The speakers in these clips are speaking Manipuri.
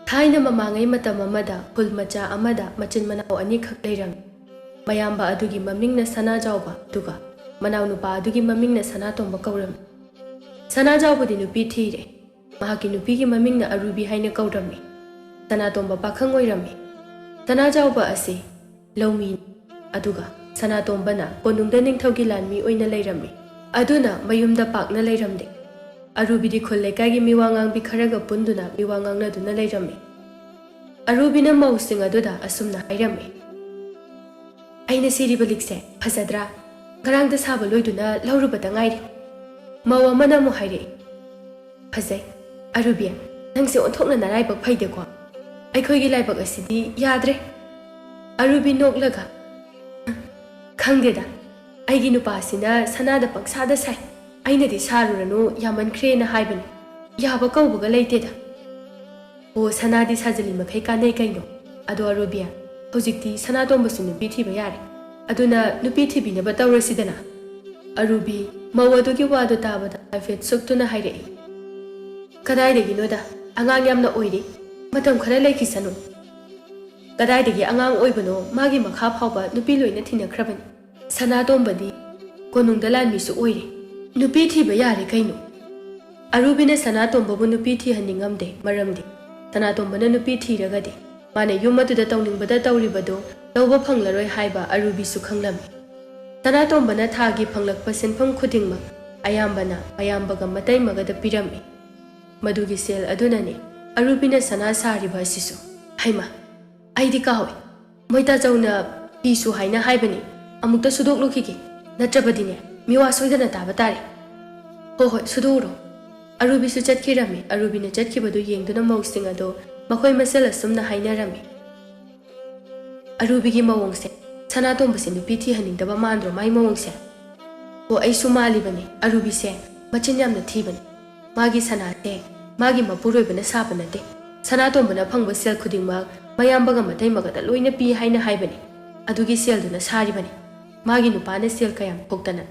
ꯊꯥꯏꯅ ꯃꯃꯥꯡꯉꯩ ꯃꯇꯝ ꯑꯃꯗ ꯈꯨꯜ ꯃꯆꯥ ꯑꯃꯗ ꯃꯆꯤꯟ ꯃꯅꯥꯎ ꯑꯅꯤꯈꯛ ꯂꯩꯔꯝꯃꯤ꯫ ꯃꯌꯥꯝꯕ ꯑꯗꯨꯒꯤ ꯃꯃꯤꯡꯅ ꯁꯅꯥꯖꯥꯎꯕ ꯑꯗꯨꯒ ꯃꯅꯥꯎ ꯅꯨꯄꯥ ꯑꯗꯨꯒꯤ ꯃꯃꯤꯡꯅ ꯁꯅꯥꯇꯣꯝꯕ ꯀꯧꯔꯝꯃꯤ꯫ ꯁꯅꯥꯖꯥꯎꯕꯗꯤ ꯅꯨꯄꯤ ꯊꯤꯔꯦ꯫ ꯃꯍꯥꯛꯀꯤ ꯅꯨꯄꯤꯒꯤ ꯃꯃꯤꯡꯅ ꯑꯔꯨꯕꯤ ꯍꯥꯏꯅ ꯀꯧꯔꯝꯃꯤ꯫ ꯁꯅꯥꯇꯣꯝꯕ ꯄꯥꯈꯪ ꯑꯣꯏꯔꯝꯃꯤ꯫ ꯁꯅꯥꯖꯥꯎꯕ ꯑꯁꯤ ꯂꯧꯃꯤꯅꯤ ꯑꯗꯨꯒ ꯁꯅꯥꯇꯣꯝꯕꯅ ꯀꯣꯅꯨꯡꯗ ꯅꯤꯡꯊꯧꯒꯤ ꯂꯥꯟꯃꯤ ꯑꯣꯏꯅ ꯂꯩꯔꯝꯃꯤ꯫ ꯑꯗꯨꯅ ꯃꯌꯨꯝꯗ ꯄꯥꯛꯅ ꯂꯩꯔꯝꯗꯦ꯫ ꯑꯔꯨꯕꯤꯗꯤ ꯈꯨꯜ ꯂꯩꯀꯥꯏꯒꯤ ꯃꯤꯋꯥ ꯉꯥꯡꯕꯤ ꯈꯔꯒ ꯄꯨꯟꯗꯨꯅ ꯃꯤꯋꯥ ꯉꯥꯡꯅꯗꯨꯅ ꯂꯩꯔꯝꯃꯤ꯫ ꯑꯔꯨꯕꯤꯅ ꯃꯧꯁꯤꯡ ꯑꯗꯨꯗ ꯑꯁꯨꯝꯅ ꯍꯥꯏꯔꯝꯃꯤ, "ꯑꯩꯅ ꯁꯤꯔꯤꯕ ꯂꯤꯛꯁꯦ ꯐꯖꯗ꯭ꯔꯥ? ꯉꯔꯥꯡꯗ ꯁꯥꯕ ꯂꯣꯏꯗꯨꯅ ꯂꯧꯔꯨꯕꯗ ꯉꯥꯏꯔꯤ." ꯃꯧ ꯑꯃꯅ ꯑꯃꯨꯛ ꯍꯥꯏꯔꯛꯏ, "ꯐꯖꯩ, ꯑꯔꯨꯕꯤ, ꯅꯪꯁꯦ ꯑꯣꯟꯊꯣꯛꯅ ꯅꯔꯥꯏꯕꯛ ꯐꯩꯗꯦꯀꯣ. ꯑꯩꯈꯣꯏꯒꯤ ꯂꯥꯏꯕꯛ ꯑꯁꯤꯗꯤ ꯌꯥꯗ꯭ꯔꯦ." ꯑꯔꯨꯕꯤ ꯅꯣꯛꯂꯒ, "ꯈꯪꯗꯦꯗ, ꯑꯩꯒꯤ ꯅꯨꯄꯥꯁꯤꯅ ꯁꯅꯥꯗ ꯄꯪꯁꯥꯗ ꯁꯥꯏ. ꯑꯩꯅꯗꯤ ꯁꯥꯔꯨꯔꯅꯨ ꯌꯥꯃꯟꯈ꯭ꯔꯦꯅ ꯍꯥꯏꯕꯅꯤ. ꯌꯥꯕ ꯀꯧꯕꯒ ꯂꯩꯇꯦꯗ." "ꯑꯣ, ꯁꯅꯥꯗꯤ ꯁꯥꯖꯤꯜꯂꯤ ꯃꯈꯩ ꯀꯥꯟꯅꯩ ꯀꯩꯅꯣ. ꯑꯗꯣ ꯑꯔꯨꯕꯤ, ꯍꯧꯖꯤꯛꯇꯤ ꯁꯅꯥꯇꯣꯝꯕꯁꯨ ꯅꯨꯄꯤ ꯊꯤꯕ ꯌꯥꯔꯦ. ꯑꯗꯨꯅ ꯅꯨꯄꯤ ꯊꯤꯕꯤꯅꯕ ꯇꯧꯔꯁꯤꯗꯅ." ꯑꯔꯨꯕꯤ ꯃꯧ ꯑꯗꯨꯒꯤ ꯋꯥꯗꯨ ꯇꯥꯕꯗ ꯍꯥꯏꯐꯦꯠ ꯁꯨꯛꯇꯨꯅ ꯍꯥꯏꯔꯛꯏ, "ꯀꯗꯥꯏꯗꯒꯤꯅꯣꯗ, ꯑꯉꯥꯡ ꯌꯥꯝꯅ ꯑꯣꯏꯔꯤ. ꯃꯇꯝ ꯈꯔ ꯂꯩꯈꯤꯁꯅꯨ." "ꯀꯗꯥꯏꯗꯒꯤ ꯑꯉꯥꯡ ꯑꯣꯏꯕꯅꯣ, ꯃꯥꯒꯤ ꯃꯈꯥ ꯐꯥꯎꯕ ꯅꯨꯄꯤ ꯂꯣꯏꯅ ꯊꯤꯅꯈ꯭ꯔꯕꯅꯤ. ꯁꯅꯥꯇꯣꯝꯕꯗꯤ ꯀꯣꯅꯨꯡꯗ ꯂꯥꯟꯃꯤꯁꯨ ꯑꯣꯏꯔꯦ. ꯅꯨꯄꯤ ꯊꯤꯕ ꯌꯥꯔꯦ ꯀꯩꯅꯣ." ꯑꯔꯨꯕꯤꯅ ꯁꯅꯥꯇꯣꯝꯕꯕꯨ ꯅꯨꯄꯤ ꯊꯤꯍꯟꯅꯤꯡꯉꯝꯗꯦ, ꯃꯔꯝꯗꯤ ꯁꯅꯥꯇꯣꯝꯕꯅ ꯅꯨꯄꯤ ꯊꯤꯔꯒꯗꯤ ꯃꯥꯅ ꯌꯨꯝ ꯑꯗꯨꯗ ꯇꯧꯅꯤꯡꯕꯗ ꯇꯧꯔꯤꯕꯗꯨ ꯇꯧꯕ ꯐꯪꯂꯔꯣꯏ ꯍꯥꯏꯕ ꯑꯔꯨꯕꯤꯁꯨ ꯈꯪꯂꯝꯃꯤ꯫ ꯁꯅꯥꯇꯣꯝꯕꯅ ꯊꯥꯒꯤ ꯐꯪꯂꯛꯄ ꯁꯦꯟꯐꯝ ꯈꯨꯗꯤꯡꯃꯛ ꯑꯌꯥꯝꯕꯅ ꯃꯌꯥꯝꯕꯒ ꯃꯇꯩꯃꯒꯗ ꯄꯤꯔꯝꯃꯤ꯫ ꯃꯗꯨꯒꯤ ꯁꯦꯜ ꯑꯗꯨꯅꯅꯤ ꯑꯔꯨꯕꯤꯅ ꯁꯅꯥ ꯁꯥꯔꯤꯕ ꯑꯁꯤꯁꯨ꯫ "ꯍꯩꯃꯥ, ꯑꯩꯗꯤ ꯀꯥꯎꯏ. ꯃꯣꯏꯇꯥꯆꯧꯅ ꯐꯤꯁꯨ ꯍꯥꯏꯅ ꯍꯥꯏꯕꯅꯤ. ꯑꯃꯨꯛꯇ ꯁꯨꯗꯣꯛꯂꯨꯈꯤꯒꯦ, ꯅꯠꯇ꯭ꯔꯕꯗꯤꯅꯦ ꯃꯤꯋꯥ ꯁꯣꯏꯗꯅ ꯇꯥꯕ ꯇꯥꯔꯦ." "ꯍꯣꯏ ꯍꯣꯏ, ꯁꯨꯗꯣꯛꯎꯔꯣ." ꯑꯔꯨꯕꯤꯁꯨ ꯆꯠꯈꯤꯔꯝꯃꯤ꯫ ꯑꯔꯨꯕꯤꯅ ꯆꯠꯈꯤꯕꯗꯨ ꯌꯦꯡꯗꯨꯅ ꯃꯧꯁꯤꯡ ꯑꯗꯨ ꯃꯈꯣꯏ ꯃꯁꯦꯜ ꯑꯁꯨꯝꯅ ꯍꯥꯏꯅꯔꯝꯃꯤ, "ꯑꯔꯨꯕꯤꯒꯤ ꯃꯑꯣꯡꯁꯦ ꯁꯅꯥꯇꯣꯝꯕꯁꯦ ꯅꯨꯄꯤ ꯊꯤꯍꯟꯅꯤꯡꯗꯕ ꯃꯥꯟꯗ꯭ꯔꯣ ꯃꯥꯏ ꯃꯑꯣꯡꯁꯦ? ꯑꯣ, ꯑꯩꯁꯨ ꯃꯥꯜꯂꯤꯕꯅꯤ. ꯑꯔꯨꯕꯤꯁꯦ ꯃꯆꯤꯟ ꯌꯥꯝꯅ ꯊꯤꯕꯅꯤ. ꯃꯥꯒꯤ ꯁꯅꯥꯁꯦ ꯃꯥꯒꯤ ꯃꯄꯨꯔꯣꯏꯕꯅ ꯁꯥꯕ ꯅꯠꯇꯦ. ꯁꯅꯥꯇꯣꯝꯕꯅ ꯐꯪꯕ ꯁꯦꯜ ꯈꯨꯗꯤꯡꯃꯛ ꯃꯌꯥꯝꯕꯒ ꯃꯇꯩꯃꯒꯗ ꯂꯣꯏꯅ ꯄꯤ ꯍꯥꯏꯅ ꯍꯥꯏꯕꯅꯤ. ꯑꯗꯨꯒꯤ ꯁꯦꯜꯗꯨꯅ ꯁꯥꯔꯤꯕꯅꯤ. ꯃꯥꯒꯤ ꯅꯨꯄꯥꯅ ꯁꯦꯜ ꯀꯌꯥꯝ ꯊꯣꯛꯇꯅ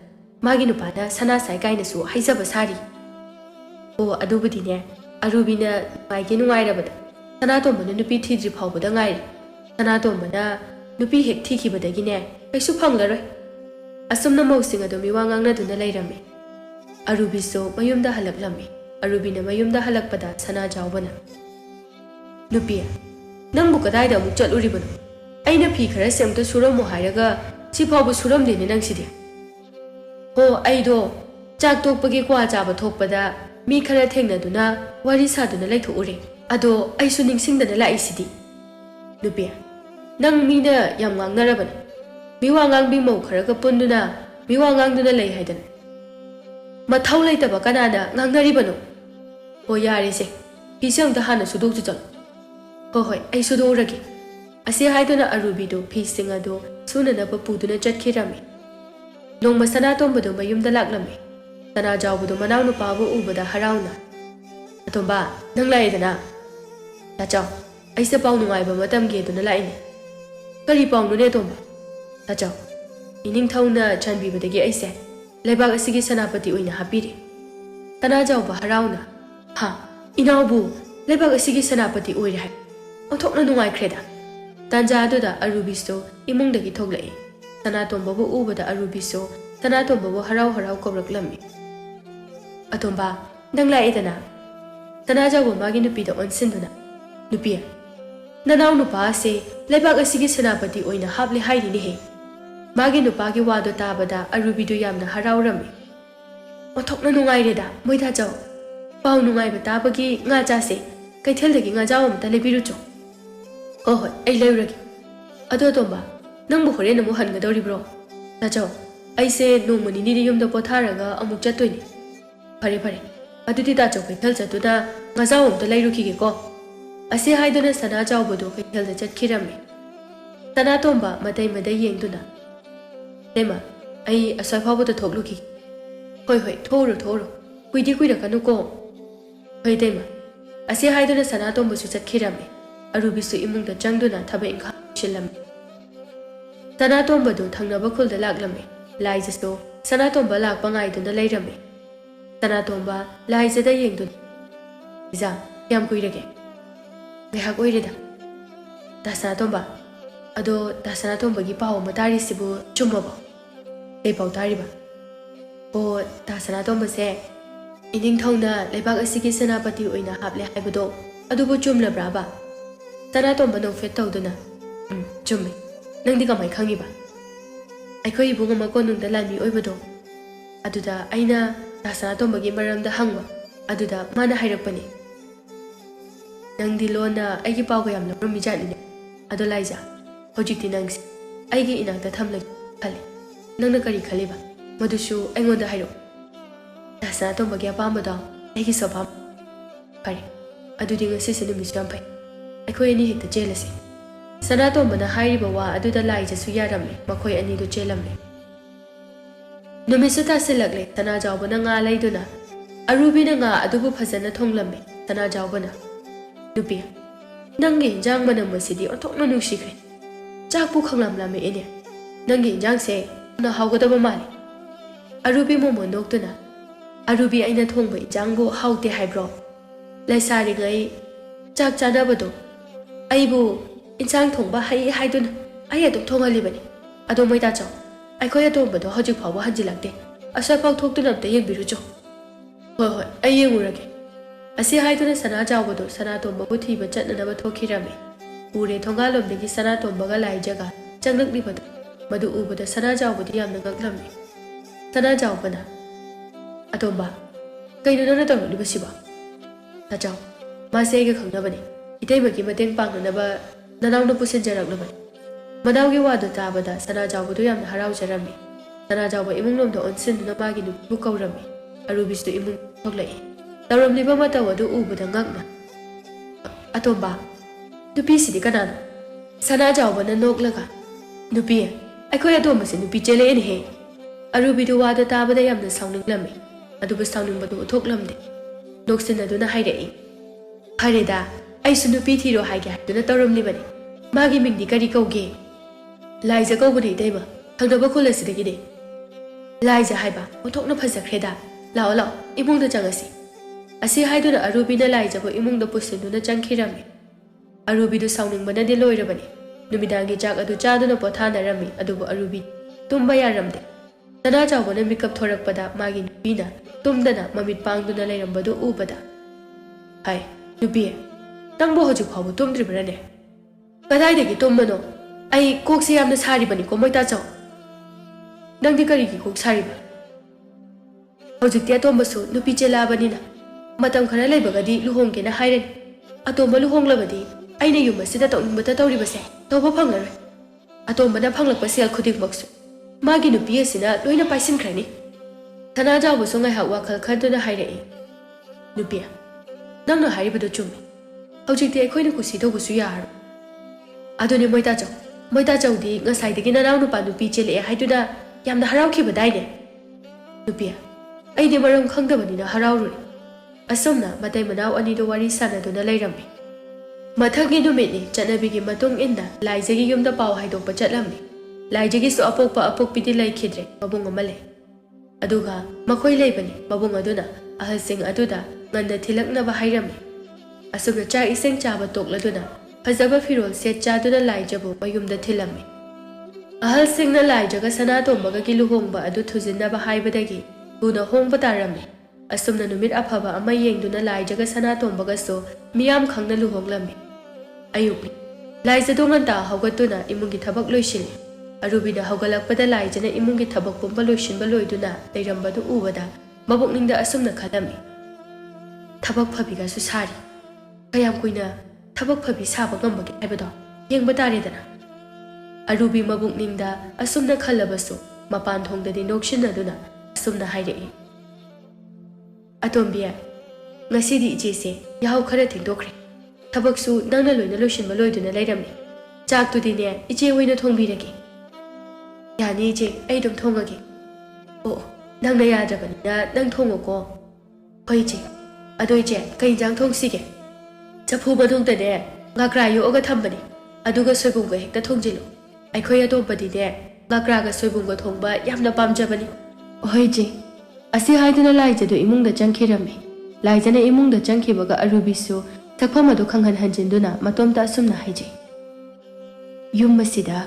ꯃꯥꯒꯤ ꯅꯨꯄꯥꯅ ꯁꯅꯥ ꯁꯥꯏ ꯀꯥꯏꯅꯁꯨ ꯍꯥꯏꯖꯕ ꯁꯥꯔꯤ." "ꯑꯣ, ꯑꯗꯨꯕꯨꯗꯤꯅꯦ, ꯑꯔꯨꯕꯤꯅ ꯅꯨꯡꯉꯥꯏꯔꯕꯗ ꯁꯅꯥꯇꯣꯝꯕꯅ ꯅꯨꯄꯤ ꯊꯤꯗ꯭ꯔꯤ ꯐꯥꯎꯕꯗ ꯉꯥꯏꯔꯤ. ꯁꯅꯥꯇꯣꯝꯕꯅ ꯅꯨꯄꯤ ꯍꯦꯛ ꯊꯤꯈꯤꯕꯗꯒꯤꯅꯦ ꯀꯩꯁꯨ ꯐꯪꯂꯔꯣꯏ." ꯑꯁꯨꯝꯅ ꯃꯧꯁꯤꯡ ꯑꯗꯨ ꯃꯤꯋꯥ ꯉꯥꯡꯅꯗꯨꯅ ꯂꯩꯔꯝꯃꯤ꯫ ꯑꯔꯨꯕꯤꯁꯨ ꯃꯌꯨꯝꯗ ꯍꯜꯂꯛꯂꯝꯃꯤ꯫ ꯑꯔꯨꯕꯤꯅ ꯃꯌꯨꯝꯗ ꯍꯜꯂꯛꯄꯗ ꯁꯅꯥꯖꯥꯎꯕꯅ, "ꯅꯨꯄꯤ, ꯅꯪꯕꯨ ꯀꯗꯥꯏꯗ ꯑꯃꯨꯛ ꯆꯠꯂꯨꯔꯤꯕꯅꯣ? ꯑꯩꯅ ꯐꯤ ꯈꯔꯁꯦ ꯑꯝꯇ ꯁꯨꯔꯝꯃꯨ ꯍꯥꯏꯔꯒ ꯁꯤꯐꯥꯎꯕ ꯁꯨꯔꯝꯗꯦꯅꯦ ꯅꯪꯁꯤꯗꯤ." "ꯍꯣ, ꯑꯩꯗꯣ ꯆꯥꯛ ꯇꯣꯛꯄꯒꯤ ꯀ꯭ꯋꯥ ꯆꯥꯕ ꯊꯣꯛꯄꯗ ꯃꯤ ꯈꯔ ꯊꯦꯡꯅꯗꯨꯅ ꯋꯥꯔꯤ ꯁꯥꯗꯨꯅ ꯂꯩꯊꯣꯛꯎꯔꯦ. ꯑꯗꯣ ꯑꯩꯁꯨ ꯅꯤꯡꯁꯤꯡꯗꯅ ꯂꯥꯛꯏꯁꯤꯗꯤ." "ꯅꯨꯄꯤ, ꯅꯪ ꯃꯤꯅ ꯌꯥꯝ ꯉꯥꯡꯅꯔꯕꯅꯤ. ꯃꯤꯋꯥ ꯉꯥꯡꯕꯤ ꯃꯧ ꯈꯔꯒ ꯄꯨꯟꯗꯨꯅ ꯃꯤꯋꯥ ꯉꯥꯡꯗꯨꯅ ꯂꯩ ꯍꯥꯏꯗꯅ. ꯃꯊꯧ ꯂꯩꯇꯕ ꯀꯅꯥꯅ ꯉꯥꯡꯅꯔꯤꯕꯅꯣ? ꯍꯣ, ꯌꯥꯔꯦꯁꯦ, ꯐꯤꯁꯦ ꯑꯝꯇ ꯍꯥꯟꯅ ꯁꯨꯗꯣꯛꯆ ꯆꯠꯂꯣ." "ꯍꯣꯏ ꯍꯣꯏ, ꯑꯩ ꯁꯨꯗꯣꯛꯎꯔꯒꯦ." ꯑꯁꯤ ꯍꯥꯏꯗꯨꯅ ꯑꯔꯨꯕꯤꯗꯨ ꯐꯤꯁꯤꯡ ꯑꯗꯨ ꯁꯨꯅꯅꯕ ꯄꯨꯗꯨꯅ ꯆꯠꯈꯤꯔꯝꯃꯤ꯫ ꯅꯣꯡꯃ ꯁꯅꯥꯇꯣꯝꯕꯗꯨ ꯃꯌꯨꯝꯗ ꯂꯥꯛꯂꯝꯃꯤ꯫ ꯁꯅꯥꯖꯥꯎꯕꯗꯨ ꯃꯅꯥꯎ ꯅꯨꯄꯥꯕꯨ ꯎꯕꯗ ꯍꯔꯥꯎꯅ, "ꯑꯇꯣꯝꯕ, ꯅꯪ ꯂꯥꯛꯑꯦꯗꯅ? ꯇꯥꯆꯧ, ꯑꯩꯁꯦ ꯄꯥꯎ ꯅꯨꯡꯉꯥꯏꯕ ꯑꯃ ꯇꯝꯒꯦꯗꯨꯅ ꯂꯥꯛꯏꯅꯦ." "ꯀꯔꯤ ꯄꯥꯎꯅꯣꯅꯦ ꯑꯇꯣꯝꯕ?" "ꯇꯥꯆꯧ, ꯏꯅꯤꯡꯊꯧꯅ ꯆꯥꯟꯕꯤꯕꯗꯒꯤ ꯑꯩꯁꯦ ꯂꯩꯕꯥꯛ ꯑꯁꯤꯒꯤ ꯁꯦꯅꯥꯄꯇꯤ ꯑꯣꯏꯅ ꯍꯥꯞꯄꯤꯔꯦ." ꯁꯅꯥꯖꯥꯎꯕ ꯍꯔꯥꯎꯅ, "ꯍꯥ, ꯏꯅꯥꯎꯕꯨ ꯂꯩꯕꯥꯛ ꯑꯁꯤꯒꯤ ꯁꯦꯅꯥꯄꯇꯤ ꯑꯣꯏꯔꯦ ꯍꯥꯏ? ꯑꯣꯟꯊꯣꯛꯅ ꯅꯨꯡꯉꯥꯏꯈ꯭ꯔꯦꯗ." ꯇꯥꯟꯖꯥ ꯑꯗꯨꯗ ꯑꯔꯨꯕꯤꯁꯨ ꯏꯃꯨꯡꯗꯒꯤ ꯊꯣꯛꯂꯛꯏ꯫ ꯁꯅꯥꯇꯣꯝꯕꯕꯨ ꯎꯕꯗ ꯑꯔꯨꯕꯤꯁꯨ ꯁꯅꯥꯇꯣꯝꯕꯕꯨ ꯍꯔꯥꯎ ꯍꯔꯥꯎ ꯀꯧꯔꯛꯂꯝꯃꯤ꯫ "ꯑꯇꯣꯝꯕ, ꯅꯪ ꯂꯥꯛꯑꯦꯗꯅ?" ꯁꯅꯥꯖꯥꯎꯕ ꯃꯥꯒꯤ ꯅꯨꯄꯤꯗ ꯑꯣꯟꯁꯤꯟꯗꯨꯅ, "ꯅꯨꯄꯤ, ꯅꯅꯥꯎ ꯅꯨꯄꯥ ꯑꯁꯤ ꯂꯩꯕꯥꯛ ꯑꯁꯤꯒꯤ ꯁꯦꯅꯥꯄꯇꯤ ꯑꯣꯏꯅ ꯍꯥꯞꯂꯦ ꯍꯥꯏꯔꯤꯅꯦꯍꯦ." ꯃꯥꯒꯤ ꯅꯨꯄꯥꯒꯤ ꯋꯥꯗꯨ ꯇꯥꯕꯗ ꯑꯔꯨꯕꯤꯗꯨ ꯌꯥꯝꯅ ꯍꯔꯥꯎꯔꯝꯃꯤ꯫ "ꯑꯣꯟꯊꯣꯛꯅ ꯅꯨꯡꯉꯥꯏꯔꯦꯗ ꯃꯣꯏꯇꯥꯆꯧ. ꯄꯥꯎ ꯅꯨꯡꯉꯥꯏꯕ ꯇꯥꯕꯒꯤ ꯉꯥ ꯆꯥꯁꯦ. ꯀꯩꯊꯦꯜꯗꯒꯤ ꯉꯥꯖꯥꯎ ꯑꯃꯇ ꯂꯩꯕꯤꯔꯨꯆꯣ." "ꯍꯣꯏ ꯍꯣꯏ, ꯑꯩ ꯂꯩꯔꯨꯔꯒꯦ." "ꯑꯗꯣ ꯑꯇꯣꯝꯕ, ꯅꯪꯕꯨ ꯍꯣꯔꯦꯟ ꯑꯃꯨꯛ ꯍꯟꯒꯗꯧꯔꯤꯕ꯭ꯔꯣ?" "ꯇꯥꯆꯧ, ꯑꯩꯁꯦ ꯅꯣꯡꯃ ꯅꯤꯅꯤꯗꯤ ꯌꯨꯝꯗ ꯄꯣꯊꯥꯔꯒ ꯑꯃꯨꯛ ꯆꯠꯇꯣꯏꯅꯦ." "ꯐꯔꯦ ꯐꯔꯦ, ꯑꯗꯨꯗꯤ ꯇꯥꯆꯧ ꯀꯩꯊꯦꯜ ꯆꯠꯇꯨꯅ ꯉꯥꯖꯥꯎ ꯑꯃꯇ ꯂꯩꯔꯨꯈꯤꯒꯦꯀꯣ." ꯑꯁꯤ ꯍꯥꯏꯗꯨꯅ ꯁꯅꯥꯖꯥꯎꯕꯗꯨ ꯀꯩꯊꯦꯜꯗ ꯆꯠꯈꯤꯔꯝꯃꯤ꯫ ꯁꯅꯥꯇꯣꯝꯕ ꯃꯇꯩꯃꯗ ꯌꯦꯡꯗꯨꯅ, "ꯏꯇꯩꯃ, ꯑꯩ ꯑꯁ꯭ꯋꯥꯏ ꯐꯥꯎꯕꯗ ꯊꯣꯛꯂꯨꯈꯤꯒꯦ." "ꯍꯣꯏ ꯍꯣꯏ, ꯊꯣꯛꯎꯔꯣ ꯊꯣꯛꯎꯔꯣ. ꯀꯨꯏꯗꯤ ꯀꯨꯏꯔꯛꯀꯅꯨꯀꯣ." "ꯍꯣꯏ ꯏꯇꯩꯃ." ꯑꯁꯤ ꯍꯥꯏꯗꯨꯅ ꯁꯅꯥꯇꯣꯝꯕꯁꯨ ꯆꯠꯈꯤꯔꯝꯃꯤ꯫ ꯑꯔꯨꯕꯤꯁꯨ ꯏꯃꯨꯡꯗ ꯆꯪꯗꯨꯅ ꯊꯕꯛ ꯏꯪꯈꯥꯡ ꯂꯣꯏꯁꯤꯜꯂꯝꯃꯤ꯫ ꯁꯅꯥꯇꯣꯝꯕꯗꯨ ꯊꯪꯅꯕ ꯈꯨꯜꯗ ꯂꯥꯛꯂꯝꯃꯤ꯫ ꯂꯥꯏꯖꯁꯨ ꯁꯅꯥꯇꯣꯝꯕ ꯂꯥꯛꯄ ꯉꯥꯏꯗꯨꯅ ꯂꯩꯔꯝꯃꯤ꯫ ꯁꯅꯥꯇꯣꯝꯕ ꯂꯥꯏꯖꯗ ꯌꯦꯡꯗꯨꯅ, "ꯏꯖꯥ, ꯀꯌꯥꯝ ꯀꯨꯏꯔꯒꯦ?" Ngayhak oireda. Da Sanatomba. Ado da Sanatomba gi pao ama tarisibu chumabo. Kay pao tariba. O da Sanatomba se ining thongna leibak asigi senapati oina haple haibado adubu chumlabra ba. Sanatomba nongfet tawduna. Chumme. Nangdi kamay khangiba. Aikoy ibung ama konungda lami oibado. Aduda aina da Sanatomba gi maramda hangwa. Aduda mana hairakpani. Nangdi lona aigi pao ko yamna rumijani. Ado Laiza. Hojikti nangsi. Aigi inangda thamlagi khali. Nangna kari khaliba. Madushu aingonda hairo. Da Sanatomba gi apambada aigi sobam. Pare. Adudi ngasi sinumisi yam pai. Aikoy ani hekta jelasi. Sanatomba na hairiba wa aduda Laiza su yaramle. Makoy ani do jelamle. Numisu tasilakle Sana Jawbana nga laiduna. Arubi na nga adubu phazana thonglamme. Sana Jawbana. Nupi. Nangi injang manang masidi ontok na nungsikre. Chakpu khanglamlame ine. Nangi injang se na hawgadaba mali. Arubi mo mondoktuna. Arubi aina thongba injang bu hawte haibro. Laisari ngai chak chanabado. Aibu injang thongba hai haiduna. Ai aduk thongalibani. Ado moita chaw. Aikoy adombado hojik phawa hanjilakte. Aswa pau thoktuna amta yengbirujo. Hoi hoi ai yengurage. Asi haiduna Sana Jawbado Sanatomba bu thiba chatnanaba thokhirame. Ure thongalomdagi Sanatomba ga Laijaga changlaknibado. Madu ubada Sana Jawbado yamna ngaklamne. Sana Jawbana. Atomba. Kaino nana tawlibasiba. Tajaw. Mase aiga khangnabane. Itaimagi mateng pangnanaba nanawna pusinjaraklabane. Madawgi wadu tabada Sana Jawbado yamna harawjarame. Sana Jawba imunglomda onsinduna magi nubu kawrame. Arubistu imung thoklai. Tawramliba mataw adu ubada ngakna. Atomba. Nupi sidi kanano. Sana Jawbana noklaga. Nupi. Aikoy atomba se nupi chele ene he. Arubidu wadu tabada yamna sawninglamme. Adubu sawningbadu uthoklamde. Noksinaduna hairei. Hareda. Aisu nupi thiro haige haiduna tawramlibane. Magi mingdi kari kauge. Laiza kaubadi daiba. Thangdaba khulasidagide. Laiza haiba. Uthokna phazakreda. Lao lao. Imungda changasi. Asi haiduna Arubina Laiza bo imungda pusinduna changkhirame. Arubidu sawningbana de loirabane. Numidangi jak adu chaduna pothanarami adubu Arubi tumba yaramde. Sana Jawbana mikap thorakpada magi nupina tumdana mamit pangduna lairambadu ubada. Hai, nupi. Nangbo hojik phawu tumdribrane. Kadaidagi tumbano? Ai kokse yamna saribani ko moita chaw. Nangdi karigi kok sariba. Hojik tia tombasu nupi chelabanina. Matam khara laibagadi luhongkena hairani. Atomba luhonglabadi aina yumasida tawningbata tawribase tawba phanglaroi. Atombana phanglakpa sel khudingmaksu magi nupi asina loina paisinkrani. Sana Jawbasu ngaihak wakhal khaduna hairei. Nupi, nangna haribadu chummi. Hojikti aikhoina kusi tawbusu yaro. Aduni moita chaw. Moita chawdi ngasaidagi nanaw nupa nupi chele haiduna yamna harawkhibadaine. Nupi, aidi maram khangdabanina harawruri. Asomna matai manaw anido wari sanaduna lairami. Mathagi numitni chatnabigi matung inda Laijagi yumda pau haidokpa chatlamni. Laijagi su apokpa apokpidi laikhidre mabung ama lei. Aduga makhoi leibani mabung aduna ahalsing aduda nganda thilaknaba hairami. Asumna chak iseng chaba tokladuna phajaba firol set chaduna Laijabu mayumda thilami. Ahalsingna Laijaga Sanatombaga gi luhongba adu thujinnaba haibadagi tuna hongba tarami. Asumna numit afaba ama yengduna Laijaga Sanatombaga so miyam khangna luhonglammi. Ayukni Laiza donganta hawgatuna imungi thabak loisili. Arubida hawgalakpada Laijana imungi thabak pumba loisinba loiduna leirambadu ubada mabukningda asumna khalami. Thabak phabiga su sari. Kayam kuina thabak phabi saba ngambagi haibado yengba taredana. Arubi mabukningda asumna khalabasu mapan thongdadi noksinaduna asumna hairei. Atombiya, ngasidi ijese yahaw khara thingdokre. Thabaksu nangna loina loisinba loiduna leiramni. Chaktudine ije oina thongbirage. Yani ije ai dum thongage. Oh, nangna yadrabanina nang thongoko. Hoi ije. Ado ije kai injang thongsige. Chaphu badungtane ngakra yoga thambani. Aduga soibungga hekta thongjilo. Aikhoi atombadine ngakraga soibungga thongba yamna pamjabani. Hoi ije. Asi haiduna Laijadu imungda changkhirame. Laijana imungda changkhibaga Arubisu ꯁꯛꯐꯝ ꯑꯗꯨ ꯈꯪꯍꯟ ꯍꯟꯖꯤꯟꯗꯨꯅ ꯃꯇꯣꯝꯇ ꯑꯁꯨꯝꯅ ꯍꯥꯏꯖꯩ꯫ ꯌꯨꯝ ꯑꯁꯤꯗ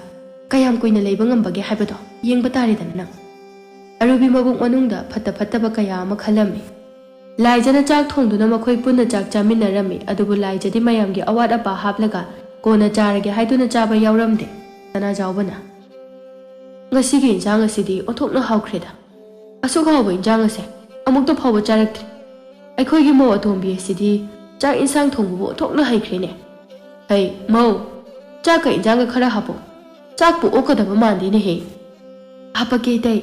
ꯀꯌꯥꯝ ꯀꯨꯏꯅ ꯂꯩꯕ ꯉꯝꯕꯒꯦ ꯍꯥꯏꯕꯗꯣ ꯌꯦꯡꯕ ꯇꯥꯔꯦꯗꯅ ꯅꯪ꯫ ꯑꯔꯨꯕꯤ ꯃꯕꯨꯛ ꯃꯅꯨꯡꯗ ꯐꯠꯇ ꯐꯠꯇꯕ ꯀꯌꯥ ꯑꯃ ꯈꯜꯂꯝꯃꯤ꯫ ꯂꯥꯏꯖꯅ ꯆꯥꯛ ꯊꯣꯡꯗꯨꯅ ꯃꯈꯣꯏ ꯄꯨꯟꯅ ꯆꯥꯛ ꯆꯥꯃꯤꯟꯅꯔꯝꯃꯤ, ꯑꯗꯨꯕꯨ ꯂꯥꯏꯖꯗꯤ ꯃꯌꯥꯝꯒꯤ ꯑꯋꯥꯠ ꯑꯄꯥ ꯍꯥꯞꯂꯒ ꯀꯣꯟꯅ ꯆꯥꯔꯒꯦ ꯍꯥꯏꯗꯨꯅ ꯆꯥꯕ ꯌꯥꯎꯔꯝꯗꯦ꯫ ꯁꯅꯥꯖꯥꯎꯕꯅ ꯉꯁꯤꯒꯤ ꯏꯟꯖꯥꯡ ꯑꯁꯤꯗꯤ ꯑꯣꯟꯊꯣꯛꯅ ꯍꯥꯎꯈ꯭ꯔꯦꯗ꯫ ꯑꯁꯨꯛ ꯍꯥꯎꯕ ꯏꯟꯖꯥꯡ ꯑꯁꯦ ꯑꯃꯨꯛꯇ ꯐꯥꯎꯕ ꯆꯥꯔꯛꯇ꯭ꯔꯤ꯫ ꯑꯩꯈꯣꯏꯒꯤ ꯃꯧ ꯑꯇꯣꯝꯕꯤ ꯑꯁꯤꯗꯤ ꯆꯥꯛ ꯏꯟꯁꯥꯡ ꯊꯣꯡꯕꯕꯨ ꯑꯣꯟꯊꯣꯛꯅ ꯍꯩꯈ꯭ꯔꯦꯅꯦ꯫ ꯍꯩ ꯃꯧ, ꯆꯥꯛꯀ ꯏꯟꯖꯥꯡꯒ ꯈꯔ ꯍꯥꯞꯄꯣ, ꯆꯥꯛꯄꯨ ꯑꯣꯛꯀꯗꯕ ꯃꯥꯟꯗꯦꯅꯦꯍꯦ꯫ ꯍꯥꯞꯄꯒꯦ ꯏꯇꯩ꯫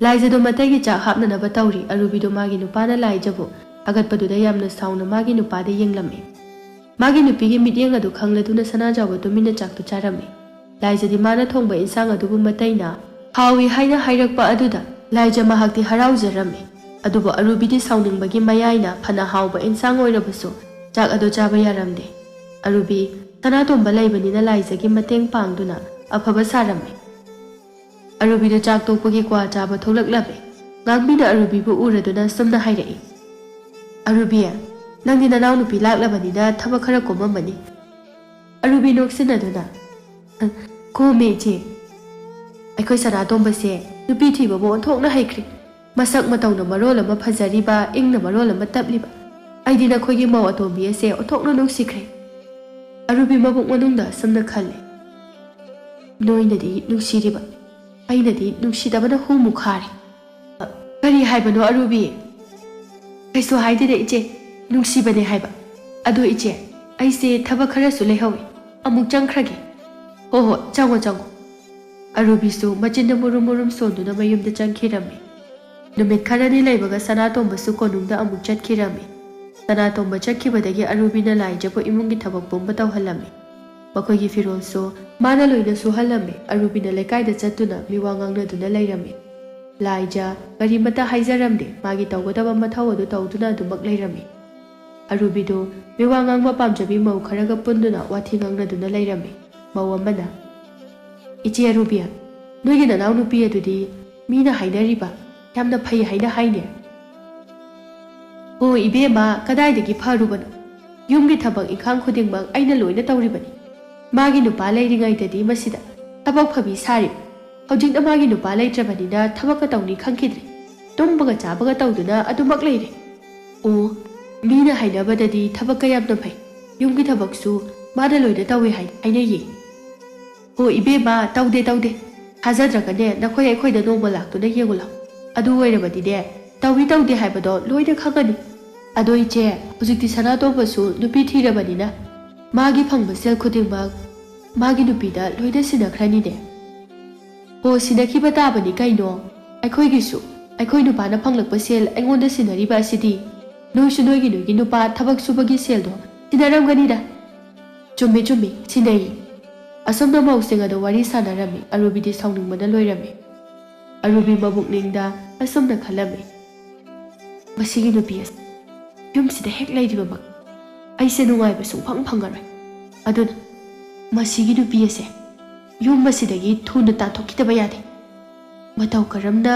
ꯂꯥꯏꯖꯗꯣ ꯃꯇꯩꯒꯤ ꯆꯥꯛ ꯍꯥꯞꯅꯅꯕ ꯇꯧꯔꯤ꯫ ꯑꯔꯨꯕꯤꯗꯣ ꯃꯥꯒꯤ ꯅꯨꯄꯥꯅ ꯂꯥꯏꯖꯕꯨ ꯍꯥꯒꯠꯄꯗꯨꯗ ꯌꯥꯝꯅ ꯁꯥꯎꯅ ꯃꯥꯒꯤ ꯅꯨꯄꯥꯗ ꯌꯦꯡꯂꯝꯃꯤ꯫ ꯃꯥꯒꯤ ꯅꯨꯄꯤꯒꯤ ꯃꯤꯠꯌꯦꯡ ꯑꯗꯨ ꯈꯪꯂꯗꯨꯅ ꯁꯅꯥꯖꯥꯎꯕ ꯇꯨꯃꯤꯟꯅ ꯆꯥꯛꯇꯨ ꯆꯥꯔꯝꯃꯤ꯫ ꯂꯥꯏꯖꯗꯤ ꯃꯥꯅ ꯊꯣꯡꯕ ꯏꯟꯁꯥꯡ ꯑꯗꯨꯕꯨ ꯃꯇꯩꯅ ꯍꯥꯎꯏ ꯍꯥꯏꯅ ꯍꯥꯏꯔꯛꯄ ꯑꯗꯨꯗ ꯂꯥꯏꯖ ꯃꯍꯥꯛꯇꯤ ꯍꯔꯥꯎꯖꯔꯝꯃꯤ꯫ ꯑꯗꯨꯕꯨ ꯑꯔꯨꯕꯤꯗꯤ ꯁꯥꯎꯅꯤꯡꯕꯒꯤ ꯃꯌꯥꯏꯅ ꯐꯅ ꯍꯥꯎꯕ ꯏꯟꯁꯥꯡ ꯑꯣꯏꯔꯕꯁꯨ ꯆꯥꯛ ꯑꯗꯨ ꯆꯥꯕ ꯌꯥꯔꯝꯗꯦ꯫ ꯑꯔꯨꯕꯤ ꯁꯅꯥꯇꯣꯝꯕ ꯂꯩꯕꯅꯤꯅ ꯂꯥꯏꯖꯒꯤ ꯃꯇꯦꯡ ꯄꯥꯡꯗꯨꯅ ꯑꯐꯕ ꯁꯥꯔꯝꯃꯤ꯫ ꯑꯔꯨꯕꯤꯗꯨ ꯆꯥꯛ ꯇꯣꯛꯄꯒꯤ ꯀ꯭ꯋꯥ ꯆꯥꯕ ꯊꯣꯛꯂꯛꯂꯝꯃꯤ꯫ ꯉꯥꯡꯕꯤꯅ ꯑꯔꯨꯕꯤꯕꯨ ꯎꯔꯗꯨꯅ ꯁꯨꯝꯅ ꯍꯥꯏꯔꯛꯏ, ꯑꯔꯨꯕꯤ, ꯅꯪꯗꯤ ꯅꯅꯥꯎ ꯅꯨꯄꯤ ꯂꯥꯛꯂꯕꯅꯤꯅꯊꯕꯛ ꯈꯔ ꯀꯣꯝꯃꯝꯃꯅꯤ꯫ ꯑꯔꯨꯕꯤ ꯅꯣꯛꯁꯤꯟꯅꯗꯨꯅ ꯀꯣꯝꯃꯦ ꯏꯆꯦ꯫ ꯑꯩꯈꯣꯏ ꯁꯅꯥꯇꯣꯝꯕꯁꯦ ꯅꯨꯄꯤ ꯊꯤꯕꯕꯨ ꯑꯣꯟꯊꯣꯛꯅ ꯍꯩꯈ꯭ꯔꯦ꯫ ꯃꯁꯛ ꯃꯇꯧꯅ ꯃꯔꯣꯜ ꯑꯃ ꯐꯖꯔꯤꯕ, ꯏꯪꯅ ꯃꯔꯣꯜ ꯑꯃ ꯇꯞꯂꯤꯕ꯫ ꯑꯩꯗꯤ ꯅꯈꯣꯏꯒꯤ ꯃꯧ ꯑꯇꯣꯝꯕꯤ ꯑꯁꯦ ꯑꯣꯟꯊꯣꯛꯅ ꯅꯨꯡꯁꯤꯈ꯭ꯔꯦ꯫ ꯑꯔꯨꯕꯤ ꯃꯕꯨꯛ ꯃꯅꯨꯡꯗ ꯁꯨꯝꯅ ꯈꯜꯂꯤ, ꯅꯣꯏꯅꯗꯤ ꯅꯨꯡꯁꯤꯔꯤꯕ, ꯑꯩꯅꯗꯤ ꯅꯨꯡꯁꯤꯗꯕꯅ ꯍꯨ ꯃꯨꯈꯥꯔꯦ꯫ ꯀꯔꯤ ꯍꯥꯏꯕꯅꯣ ꯑꯔꯨꯕꯤ? ꯀꯩꯁꯨ ꯍꯥꯏꯗꯦꯗ ꯏꯆꯦ, ꯅꯨꯡꯁꯤꯕꯅꯦ ꯍꯥꯏꯕ꯫ ꯑꯗꯣ ꯏꯆꯦ, ꯑꯩꯁꯦ ꯊꯕꯛ ꯈꯔꯁꯨ ꯂꯩꯍꯧꯏ, ꯑꯃꯨꯛ ꯆꯪꯈ꯭ꯔꯒꯦ꯫ ꯍꯣ ꯍꯣ, ꯆꯪꯉꯣ ꯆꯪꯉꯣ꯫ ꯑꯔꯨꯕꯤꯁꯨ ꯃꯆꯤꯟꯗ ꯃꯨꯔꯨꯝ ꯃꯨꯔꯨꯝ ꯁꯣꯟꯗꯨꯅ ꯃꯌꯨꯝꯗ ꯆꯪꯈꯤꯔꯝꯃꯤ꯫ ꯅꯨꯃꯤꯠ ꯈꯔꯅꯤ ꯂꯩꯕꯒ ꯁꯅꯥꯇꯣꯝꯕꯁꯨ ꯀꯣꯅꯨꯡꯗ ꯑꯃꯨꯛ ꯆꯠꯈꯤꯔꯝꯃꯤ꯫ ꯁꯅꯥꯇꯣꯝꯕ ꯆꯠꯈꯤꯕꯗꯒꯤ ꯑꯔꯨꯕꯤꯅ ꯂꯥꯏꯖꯕꯨ ꯏꯃꯨꯡꯒꯤ ꯊꯕꯛ ꯄꯨꯝꯕ ꯇꯧꯍꯜꯂꯝꯃꯤ꯫ ꯃꯈꯣꯏꯒꯤ ꯐꯤꯔꯣꯜꯁꯨ ꯃꯥꯅ ꯂꯣꯏꯅ ꯁꯨꯍꯜꯂꯝꯃꯤ꯫ ꯑꯔꯨꯕꯤꯅ ꯂꯩꯀꯥꯏꯗ ꯆꯠꯇꯨꯅ ꯃꯤꯋꯥ ꯉꯥꯡꯅꯗꯨꯅ ꯂꯩꯔꯝꯃꯤ꯫ ꯂꯥꯏꯖ ꯀꯔꯤꯃꯠꯇ ꯍꯥꯏꯖꯔꯝꯗꯦ꯫ ꯃꯥꯒꯤ ꯇꯧꯒꯗꯕ ꯃꯊꯧ ꯑꯗꯨ ꯇꯧꯗꯨꯅ ꯑꯗꯨꯃꯛ ꯂꯩꯔꯝꯃꯤ꯫ ꯑꯔꯨꯕꯤꯗꯨ ꯃꯤꯋꯥ ꯉꯥꯡꯕ ꯄꯥꯝꯖꯕꯤ ꯃꯧ ꯈꯔꯒ ꯄꯨꯟꯗꯨꯅ ꯋꯥꯊꯤ ꯉꯥꯡꯅꯗꯨꯅ ꯂꯩꯔꯝꯃꯤ꯫ ꯃꯧ ꯑꯃꯅ, ꯏꯆꯦ ꯑꯔꯨꯕꯤ, ꯅꯣꯏꯒꯤ ꯅꯅꯥꯎ ꯅꯨꯄꯤ ꯑꯗꯨꯗꯤ ꯃꯤꯅ ꯍꯥꯏꯅꯔꯤꯕ ꯌꯥꯝꯅ ꯐꯩ ꯍꯥꯏꯅ ꯍꯥꯏꯅꯦ꯫ ꯑꯣ ꯏꯕꯦꯝꯃ, ꯀꯗꯥꯏꯗꯒꯤ ꯐꯔꯨꯕꯅꯣ? ꯌꯨꯝꯒꯤ ꯊꯕꯛ ꯏꯪꯈꯥꯡ ꯈꯨꯗꯤꯡꯃꯛ ꯑꯩꯅ ꯂꯣꯏꯅ ꯇꯧꯔꯤꯕꯅꯤ꯫ ꯃꯥꯒꯤ ꯅꯨꯄꯥ ꯂꯩꯔꯤꯉꯩꯗꯗꯤ ꯃꯁꯤꯗ ꯊꯕꯛ ꯐꯕꯤ ꯁꯥꯔꯤꯕ꯫ ꯍꯧꯖꯤꯛꯅ ꯃꯥꯒꯤ ꯅꯨꯄꯥ ꯂꯩꯇ꯭ꯔꯕꯅꯤꯅ ꯊꯕꯛꯀ ꯇꯧꯅꯤ ꯈꯪꯈꯤꯗ꯭ꯔꯦ꯫ ꯇꯨꯝꯕꯒ ꯆꯥꯕꯒ ꯇꯧꯗꯨꯅ ꯑꯗꯨꯃꯛ ꯂꯩꯔꯦ꯫ ꯑꯣ, ꯃꯤꯅ ꯍꯥꯏꯅꯕꯗꯗꯤ ꯊꯕꯛꯀ ꯌꯥꯝꯅ ꯐꯩ, ꯌꯨꯝꯒꯤ ꯊꯕꯛꯁꯨ ꯃꯥꯅ ꯂꯣꯏꯅ ꯇꯧꯋꯦ ꯍꯥꯏꯅꯩꯌꯦ꯫ ꯑꯣ ꯏꯕꯦꯝꯃ, ꯇꯧꯗꯦ ꯇꯧꯗꯦ꯫ ꯊꯥꯖꯗ꯭ꯔꯒꯅꯦ ꯅꯈꯣꯏ ꯑꯩꯈꯣꯏꯗ ꯅꯣꯡꯃ ꯂꯥꯛꯇꯨꯅ ꯌꯦꯡꯉꯨ ꯂꯥꯎ꯫ ꯑꯗꯨ ꯑꯣꯏꯔꯕꯗꯤꯅꯦ ꯇꯧꯏ ꯇꯧꯗꯦ ꯍꯥꯏꯕꯗꯣ ꯂꯣꯏꯅ ꯈꯪꯒꯅꯤ꯫ ꯑꯗꯣ ꯏꯆꯦ, ꯍꯧꯖꯤꯛꯇꯤ ꯁꯅꯥꯇꯣꯝꯕꯁꯨ ꯅꯨꯄꯤ ꯊꯤꯔꯕꯅꯤꯅ ꯃꯥꯒꯤ ꯐꯪꯕ ꯁꯦꯜ ꯈꯨꯗꯤꯡꯃꯛ ꯃꯥꯒꯤ ꯅꯨꯄꯤꯗ ꯂꯣꯏꯅ ꯁꯤꯟꯅꯈ꯭ꯔꯅꯤꯅꯦ꯫ ꯑꯣ, ꯁꯤꯟꯅꯈꯤꯕ ꯇꯥꯕꯅꯤ ꯀꯩꯅꯣ꯫ ꯑꯩꯈꯣꯏꯒꯤꯁꯨ ꯑꯩꯈꯣꯏ ꯅꯨꯄꯥꯅ ꯐꯪꯂꯛꯄ ꯁꯦꯜ ꯑꯩꯉꯣꯟꯗ ꯁꯤꯟꯅꯔꯤꯕ ꯑꯁꯤꯗꯤ ꯅꯣꯏꯁꯨ ꯅꯣꯏꯒꯤ ꯅꯨꯄꯥ ꯊꯕꯛ ꯁꯨꯕꯒꯤ ꯁꯦꯜꯗꯣ ꯁꯤꯟꯅꯔꯝꯒꯅꯤꯗ꯫ ꯆꯨꯝꯃꯤ ꯆꯨꯝꯃꯤ, ꯁꯤꯟꯅꯩ꯫ ꯑꯁꯣꯝꯗ ꯃꯧꯁꯤꯡ ꯑꯗꯨ ꯋꯥꯔꯤ ꯁꯥꯟꯅꯔꯝꯃꯤ꯫ ꯑꯔꯨꯕꯤꯗꯤ ꯁꯥꯎꯅꯤꯡꯕꯅ ꯂꯣꯏꯔꯝꯃꯤ꯫ ꯑꯔꯨꯕꯤ ꯃꯕꯨꯛꯅꯤꯡꯗ ꯑꯁꯨꯝꯅ ꯈꯜꯂꯝꯃꯤ, ꯃꯁꯤꯒꯤ ꯅꯨꯄꯤ ꯑꯁꯤ ꯌꯨꯝꯁꯤꯗ ꯍꯦꯛ ꯂꯩꯔꯤꯕꯃꯛ ꯑꯩꯁꯦ ꯅꯨꯡꯉꯥꯏꯕ ꯁꯨꯡꯐꯪ ꯐꯪꯉꯔꯣꯏ꯫ ꯑꯗꯨꯅ ꯃꯁꯤꯒꯤ ꯅꯨꯄꯤ ꯑꯁꯦ ꯌꯨꯝ ꯑꯁꯤꯗꯒꯤ ꯊꯨꯅ ꯇꯥꯟꯊꯣꯛꯈꯤꯗꯕ ꯌꯥꯗꯦ꯫ ꯃꯇꯧ ꯀꯔꯝꯅ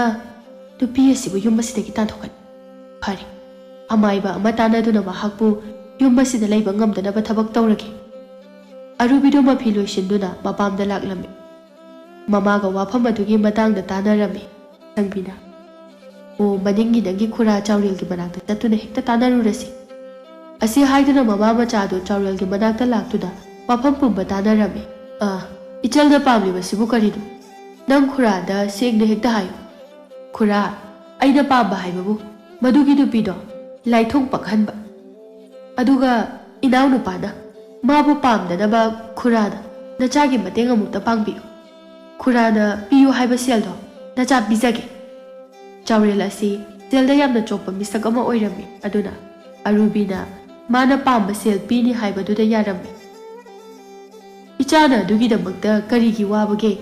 ꯅꯨꯄꯤ ꯑꯁꯤꯕꯨ ꯌꯨꯝ ꯑꯁꯤꯗꯒꯤ ꯇꯥꯟꯊꯣꯛꯀꯅꯤ? ꯐꯔꯦ, ꯑꯃꯥꯏꯕ ꯑꯃ ꯇꯥꯟꯅꯗꯨꯅ ꯃꯍꯥꯛꯄꯨ ꯌꯨꯝ ꯑꯁꯤꯗ ꯂꯩꯕ ꯉꯝꯗꯅꯕ ꯊꯕꯛ ꯇꯧꯔꯒꯦ꯫ ꯑꯔꯨꯕꯤꯗꯨ ꯃꯐꯤ ꯂꯣꯏꯁꯤꯟꯗꯨꯅ ꯃꯄꯥꯝꯗ ꯂꯥꯛꯂꯝꯃꯤ꯫ ꯃꯃꯥꯒ ꯋꯥꯐꯝ ꯑꯗꯨꯒꯤ ꯃꯇꯥꯡꯗ ꯇꯥꯟꯅꯔꯝꯃꯤ꯫ ꯁꯪꯕꯤꯅ, ꯑꯣ, ꯃꯅꯤꯡꯒꯤ ꯅꯪꯒꯤ ꯈꯨꯔꯥ ꯆꯥꯎꯔꯦꯜꯒꯤ ꯃꯅꯥꯛꯇ ꯆꯠꯇꯨꯅ ꯍꯦꯛꯇ ꯇꯥꯟꯅꯔꯨꯔꯁꯤ꯫ ꯑꯁꯤ ꯍꯥꯏꯗꯨꯅ ꯃꯃꯥ ꯃꯆꯥꯗꯨ ꯆꯥꯎꯔꯦꯜꯒꯤ ꯃꯅꯥꯛꯇ ꯂꯥꯛꯇꯨꯅ ꯋꯥꯐꯝ ꯄꯨꯝꯕ ꯇꯥꯟꯅꯔꯝꯃꯤ꯫ ꯏꯆꯜꯅ ꯄꯥꯝꯂꯤꯕꯁꯤꯕꯨ ꯀꯔꯤꯅꯣ? ꯅꯪ ꯈꯨꯔꯥꯗ ꯁꯦꯡꯅ ꯍꯦꯛꯇ ꯍꯥꯏꯌꯨ꯫ ꯈꯨꯔꯥ, ꯑꯩꯅ ꯄꯥꯝꯕ ꯍꯥꯏꯕꯕꯨ ꯃꯗꯨꯒꯤ ꯅꯨꯄꯤꯗꯣ ꯂꯥꯏꯊꯣꯡ ꯄꯛꯍꯟꯕ꯫ ꯑꯗꯨꯒ ꯏꯅꯥꯎꯅꯨꯄꯥꯅ ꯃꯥꯕꯨ ꯄꯥꯝꯗꯅꯕ ꯈꯨꯔꯥꯅ ꯅꯆꯥꯒꯤ ꯃꯇꯦꯡ ꯑꯃꯨꯛꯇ ꯄꯥꯡꯕꯤꯌꯨ꯫ ꯈꯨꯔꯥꯅ ꯄꯤꯌꯨ ꯍꯥꯏꯕ ꯁꯦꯜꯗꯣ ꯅꯆꯥ ꯄꯤꯖꯒꯦ꯫ ꯆꯥꯎꯔꯦꯜ ꯑꯁꯤ ꯁꯦꯜꯗ ꯌꯥꯝꯅ ꯆꯣꯞꯄ ꯃꯤꯁꯛ ꯑꯃ ꯑꯣꯏꯔꯝꯃꯤ꯫ ꯑꯗꯨꯅ ꯑꯔꯨꯕꯤꯅ ꯃꯥꯅ ꯄꯥꯝꯕ ꯁꯦꯜ ꯄꯤꯅꯤ ꯍꯥꯏꯕꯗꯨꯗ ꯌꯥꯔꯝꯃꯤ꯫ ꯏꯆꯥꯅ ꯑꯗꯨꯒꯤꯗꯃꯛꯇ ꯀꯔꯤꯒꯤ ꯋꯥꯕꯒꯦ?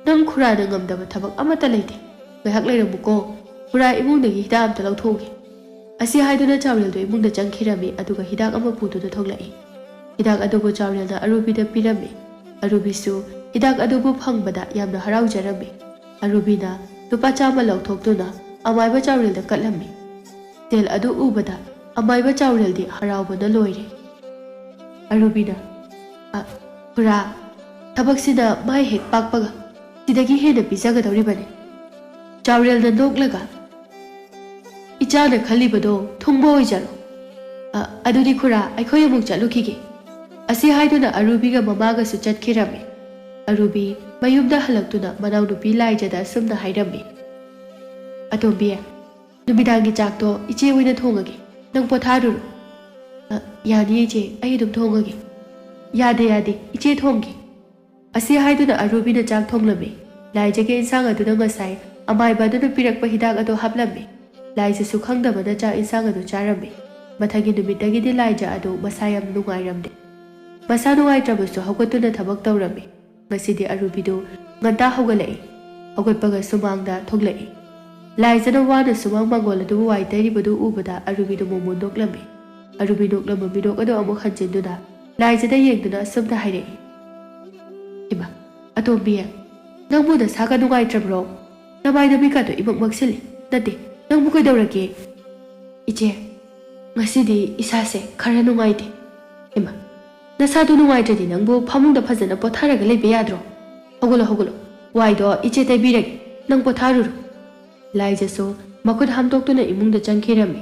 ꯅꯪ ꯈꯨꯔꯥꯅ ꯉꯝꯗꯕ ꯊꯕꯛ ꯑꯃꯠꯇ ꯂꯩꯇꯦ꯫ ꯉꯥꯏꯍꯥꯛ ꯂꯩꯔꯝꯃꯨꯀꯣ, ꯈꯨꯔꯥ ꯏꯃꯨꯡꯗꯒꯤ ꯍꯤꯗꯥꯛ ꯑꯃꯇ ꯂꯧꯊꯣꯛꯎꯒꯦ꯫ ꯑꯁꯤ ꯍꯥꯏꯗꯨꯅ ꯆꯥꯎꯔꯦꯜꯗꯨ ꯏꯃꯨꯡꯗ ꯆꯪꯈꯤꯔꯝꯃꯤ꯫ ꯑꯗꯨꯒ ꯍꯤꯗꯥꯛ ꯑꯃ ꯄꯨꯗꯨꯅ ꯊꯣꯛꯂꯛꯏ꯫ ꯍꯤꯗꯥꯛ ꯑꯗꯨꯕꯨ ꯆꯥꯎꯔꯦꯜꯅ ꯑꯔꯨꯕꯤꯗ ꯄꯤꯔꯝꯃꯤ꯫ ꯑꯔꯨꯕꯤꯁꯨ ꯍꯤꯗꯥꯛ ꯑꯗꯨꯕꯨ ꯐꯪꯕꯗ ꯌꯥꯝꯅ ꯍꯔꯥꯎꯖꯔꯝꯃꯤ꯫ ꯑꯔꯨꯕꯤꯅ ꯂꯨꯄꯥ 100 ꯂꯧꯊꯣꯛꯇꯨꯅ ꯑꯃꯥꯏꯕ ꯆꯥꯎꯔꯦꯜꯗ ꯀꯠꯂꯝꯃꯤ꯫ ꯁꯦꯜ ꯑꯗꯨ ꯎꯕꯗ ꯑꯃꯥꯏꯕ ꯆꯥꯎꯔꯦꯜꯗꯤ ꯍꯔꯥꯎꯕꯅ ꯂꯣꯏꯔꯦ꯫ ꯑꯔꯨꯕꯤꯅ ꯈꯨꯔꯥ ꯊꯕꯛꯁꯤꯗ ꯃꯥꯏ ꯍꯦꯛ ꯄꯥꯛꯄꯒ ꯁꯤꯗꯒꯤ ꯍꯦꯟꯅ ꯄꯤꯖꯒꯗꯧꯔꯤꯕꯅꯤ ꯆꯥꯎꯔꯦꯜꯅ ꯅꯣꯛꯂꯒ ꯏꯆꯥꯅ ꯈꯜꯂꯤꯕꯗꯣ ꯊꯨꯡꯕ ꯑꯣꯏꯖꯔꯣ ꯑꯗꯨꯗꯤ ꯈꯨꯔꯥ ꯑꯩꯈꯣꯏ ꯑꯃꯨꯛ ꯆꯠꯂꯨꯈꯤꯒꯦ ꯑꯁꯤ ꯍꯥꯏꯗꯨꯅ ꯑꯔꯨꯕꯤꯒ ꯃꯃꯥꯒꯁꯨ ꯆꯠꯈꯤꯔꯝꯃꯤ ꯑꯔꯨꯕꯤ ꯃꯌꯨꯝꯗ ꯍꯜꯂꯛꯇꯨꯅ ꯃꯅꯥꯎꯅꯨꯄꯤ ꯂꯥꯏꯖꯗ ꯑꯁꯨꯝꯅ ꯍꯥꯏꯔꯝꯃꯤ ꯑꯇꯣꯝꯕꯤ ꯅꯨꯃꯤꯗꯥꯡꯒꯤ ꯆꯥꯛꯇꯣ ꯏꯆꯦ ꯑꯣꯏꯅ ꯊꯣꯡꯉꯒꯦ ꯅꯪ ꯄꯣꯊꯥꯔꯨꯔꯣ ꯌꯥꯅꯤ ꯏꯆꯦ ꯑꯩ ꯑꯗꯨꯝ ꯊꯣꯡꯉꯒꯦ ꯌꯥꯗꯦ ꯏꯆꯦ ꯊꯣꯡꯒꯦ ꯑꯁꯤ ꯍꯥꯏꯗꯨꯅ ꯑꯔꯨꯕꯤꯅ ꯆꯥꯛ ꯊꯣꯡꯂꯝꯃꯤ ꯂꯥꯏꯖꯒꯤ ꯏꯟꯁꯥꯡ ꯑꯗꯨꯅ ꯉꯁꯥꯏ ꯑꯃꯥꯏꯕ ꯑꯗꯨꯅ ꯄꯤꯔꯛꯄ ꯍꯤꯗꯥꯛ ꯑꯗꯨ ꯍꯥꯞꯂꯝꯃꯤ ꯂꯥꯏꯖꯁꯨ ꯈꯪꯗꯕꯅ ꯆꯥꯛ ꯏꯟꯁꯥꯡ ꯑꯗꯨ ꯆꯥꯔꯝꯃꯤ ꯃꯊꯪꯒꯤ ꯅꯨꯃꯤꯠꯇꯒꯤꯗꯤ ꯂꯥꯏꯖ ꯑꯗꯨ ꯃꯁꯥ ꯌꯥꯝ ꯅꯨꯡꯉꯥꯏꯔꯝꯗꯦ ꯃꯁꯥ ꯅꯨꯡꯉꯥꯏꯇ꯭ꯔꯕꯁꯨ ꯍꯧꯒꯠꯇꯨꯅ ꯊꯕꯛ ꯇꯧꯔꯝꯃꯤ ꯉꯁꯤꯗꯤ ꯑꯔꯨꯕꯤꯗꯨ ꯉꯟꯇꯥ ꯍꯧꯒꯠꯂꯛꯏ ꯍꯧꯒꯠꯄꯒ ꯁꯨꯃꯥꯡꯗ ꯊꯣꯛꯂꯛꯏ ꯂꯥꯏꯖꯅ ꯋꯥꯅ ꯁꯨꯃꯥꯡ ꯃꯥꯡꯒꯣꯜ ꯑꯗꯨꯕꯨ ꯋꯥꯏ ꯇꯩꯔꯤꯕꯗꯨ ꯎꯕꯗ ꯑꯔꯨꯕꯤꯗꯨ ꯃꯣꯃꯣꯟ ꯅꯣꯛꯂꯝꯃꯤ ꯑꯔꯨꯕꯤ ꯅꯣꯛꯂꯝꯕ ꯃꯤꯅꯣꯛ ꯑꯗꯨ ꯑꯃꯨꯛ ꯍꯟꯖꯤꯟꯗꯨꯅ ꯂꯥꯏꯖꯗ ꯌꯦꯡꯗꯨꯅ ꯑꯁꯨꯝꯅ ꯍꯥꯏꯔꯛꯏ ꯏꯃꯥ ꯑꯇꯣꯝꯕꯤ ꯅꯪꯕꯨ ꯅꯁꯥꯒ ꯅꯨꯡꯉꯥꯏꯇ꯭ꯔꯕ꯭ꯔꯣ ꯅꯃꯥꯏ ꯅꯃꯤꯠꯀꯥꯗꯣ ꯏꯃꯛ ꯃꯛꯁꯤꯜꯂꯤ ꯅꯠꯇꯦ ꯅꯪꯕꯨ ꯀꯩꯗꯧꯔꯒꯦ ꯏꯆꯦ ꯉꯁꯤꯗꯤ ꯏꯁꯥꯁꯦ ꯈꯔ ꯅꯨꯡꯉꯥꯏꯇꯦ ꯏꯃꯥ ꯅꯁꯥꯗꯨ ꯅꯨꯡꯉꯥꯏꯇ꯭ꯔꯗꯤ ꯅꯪꯕꯨ ꯐꯃꯨꯡꯗ ꯐꯖꯅ ꯄꯣꯊꯥꯔꯒ ꯂꯩꯕ ꯌꯥꯗ꯭ꯔꯣ ꯍꯧꯒꯠꯂꯣ ꯋꯥꯏꯗꯣ ꯏꯆꯦ ꯇꯩꯕꯤꯔꯒꯦ ꯅꯪ ꯄꯣꯊꯥꯔꯨꯔꯣ ꯂꯥꯏꯖꯁꯨ ꯃꯈꯨꯠ ꯍꯥꯝꯗꯣꯛꯇꯨꯅ ꯏꯃꯨꯡꯗ ꯆꯪꯈꯤꯔꯝꯃꯤ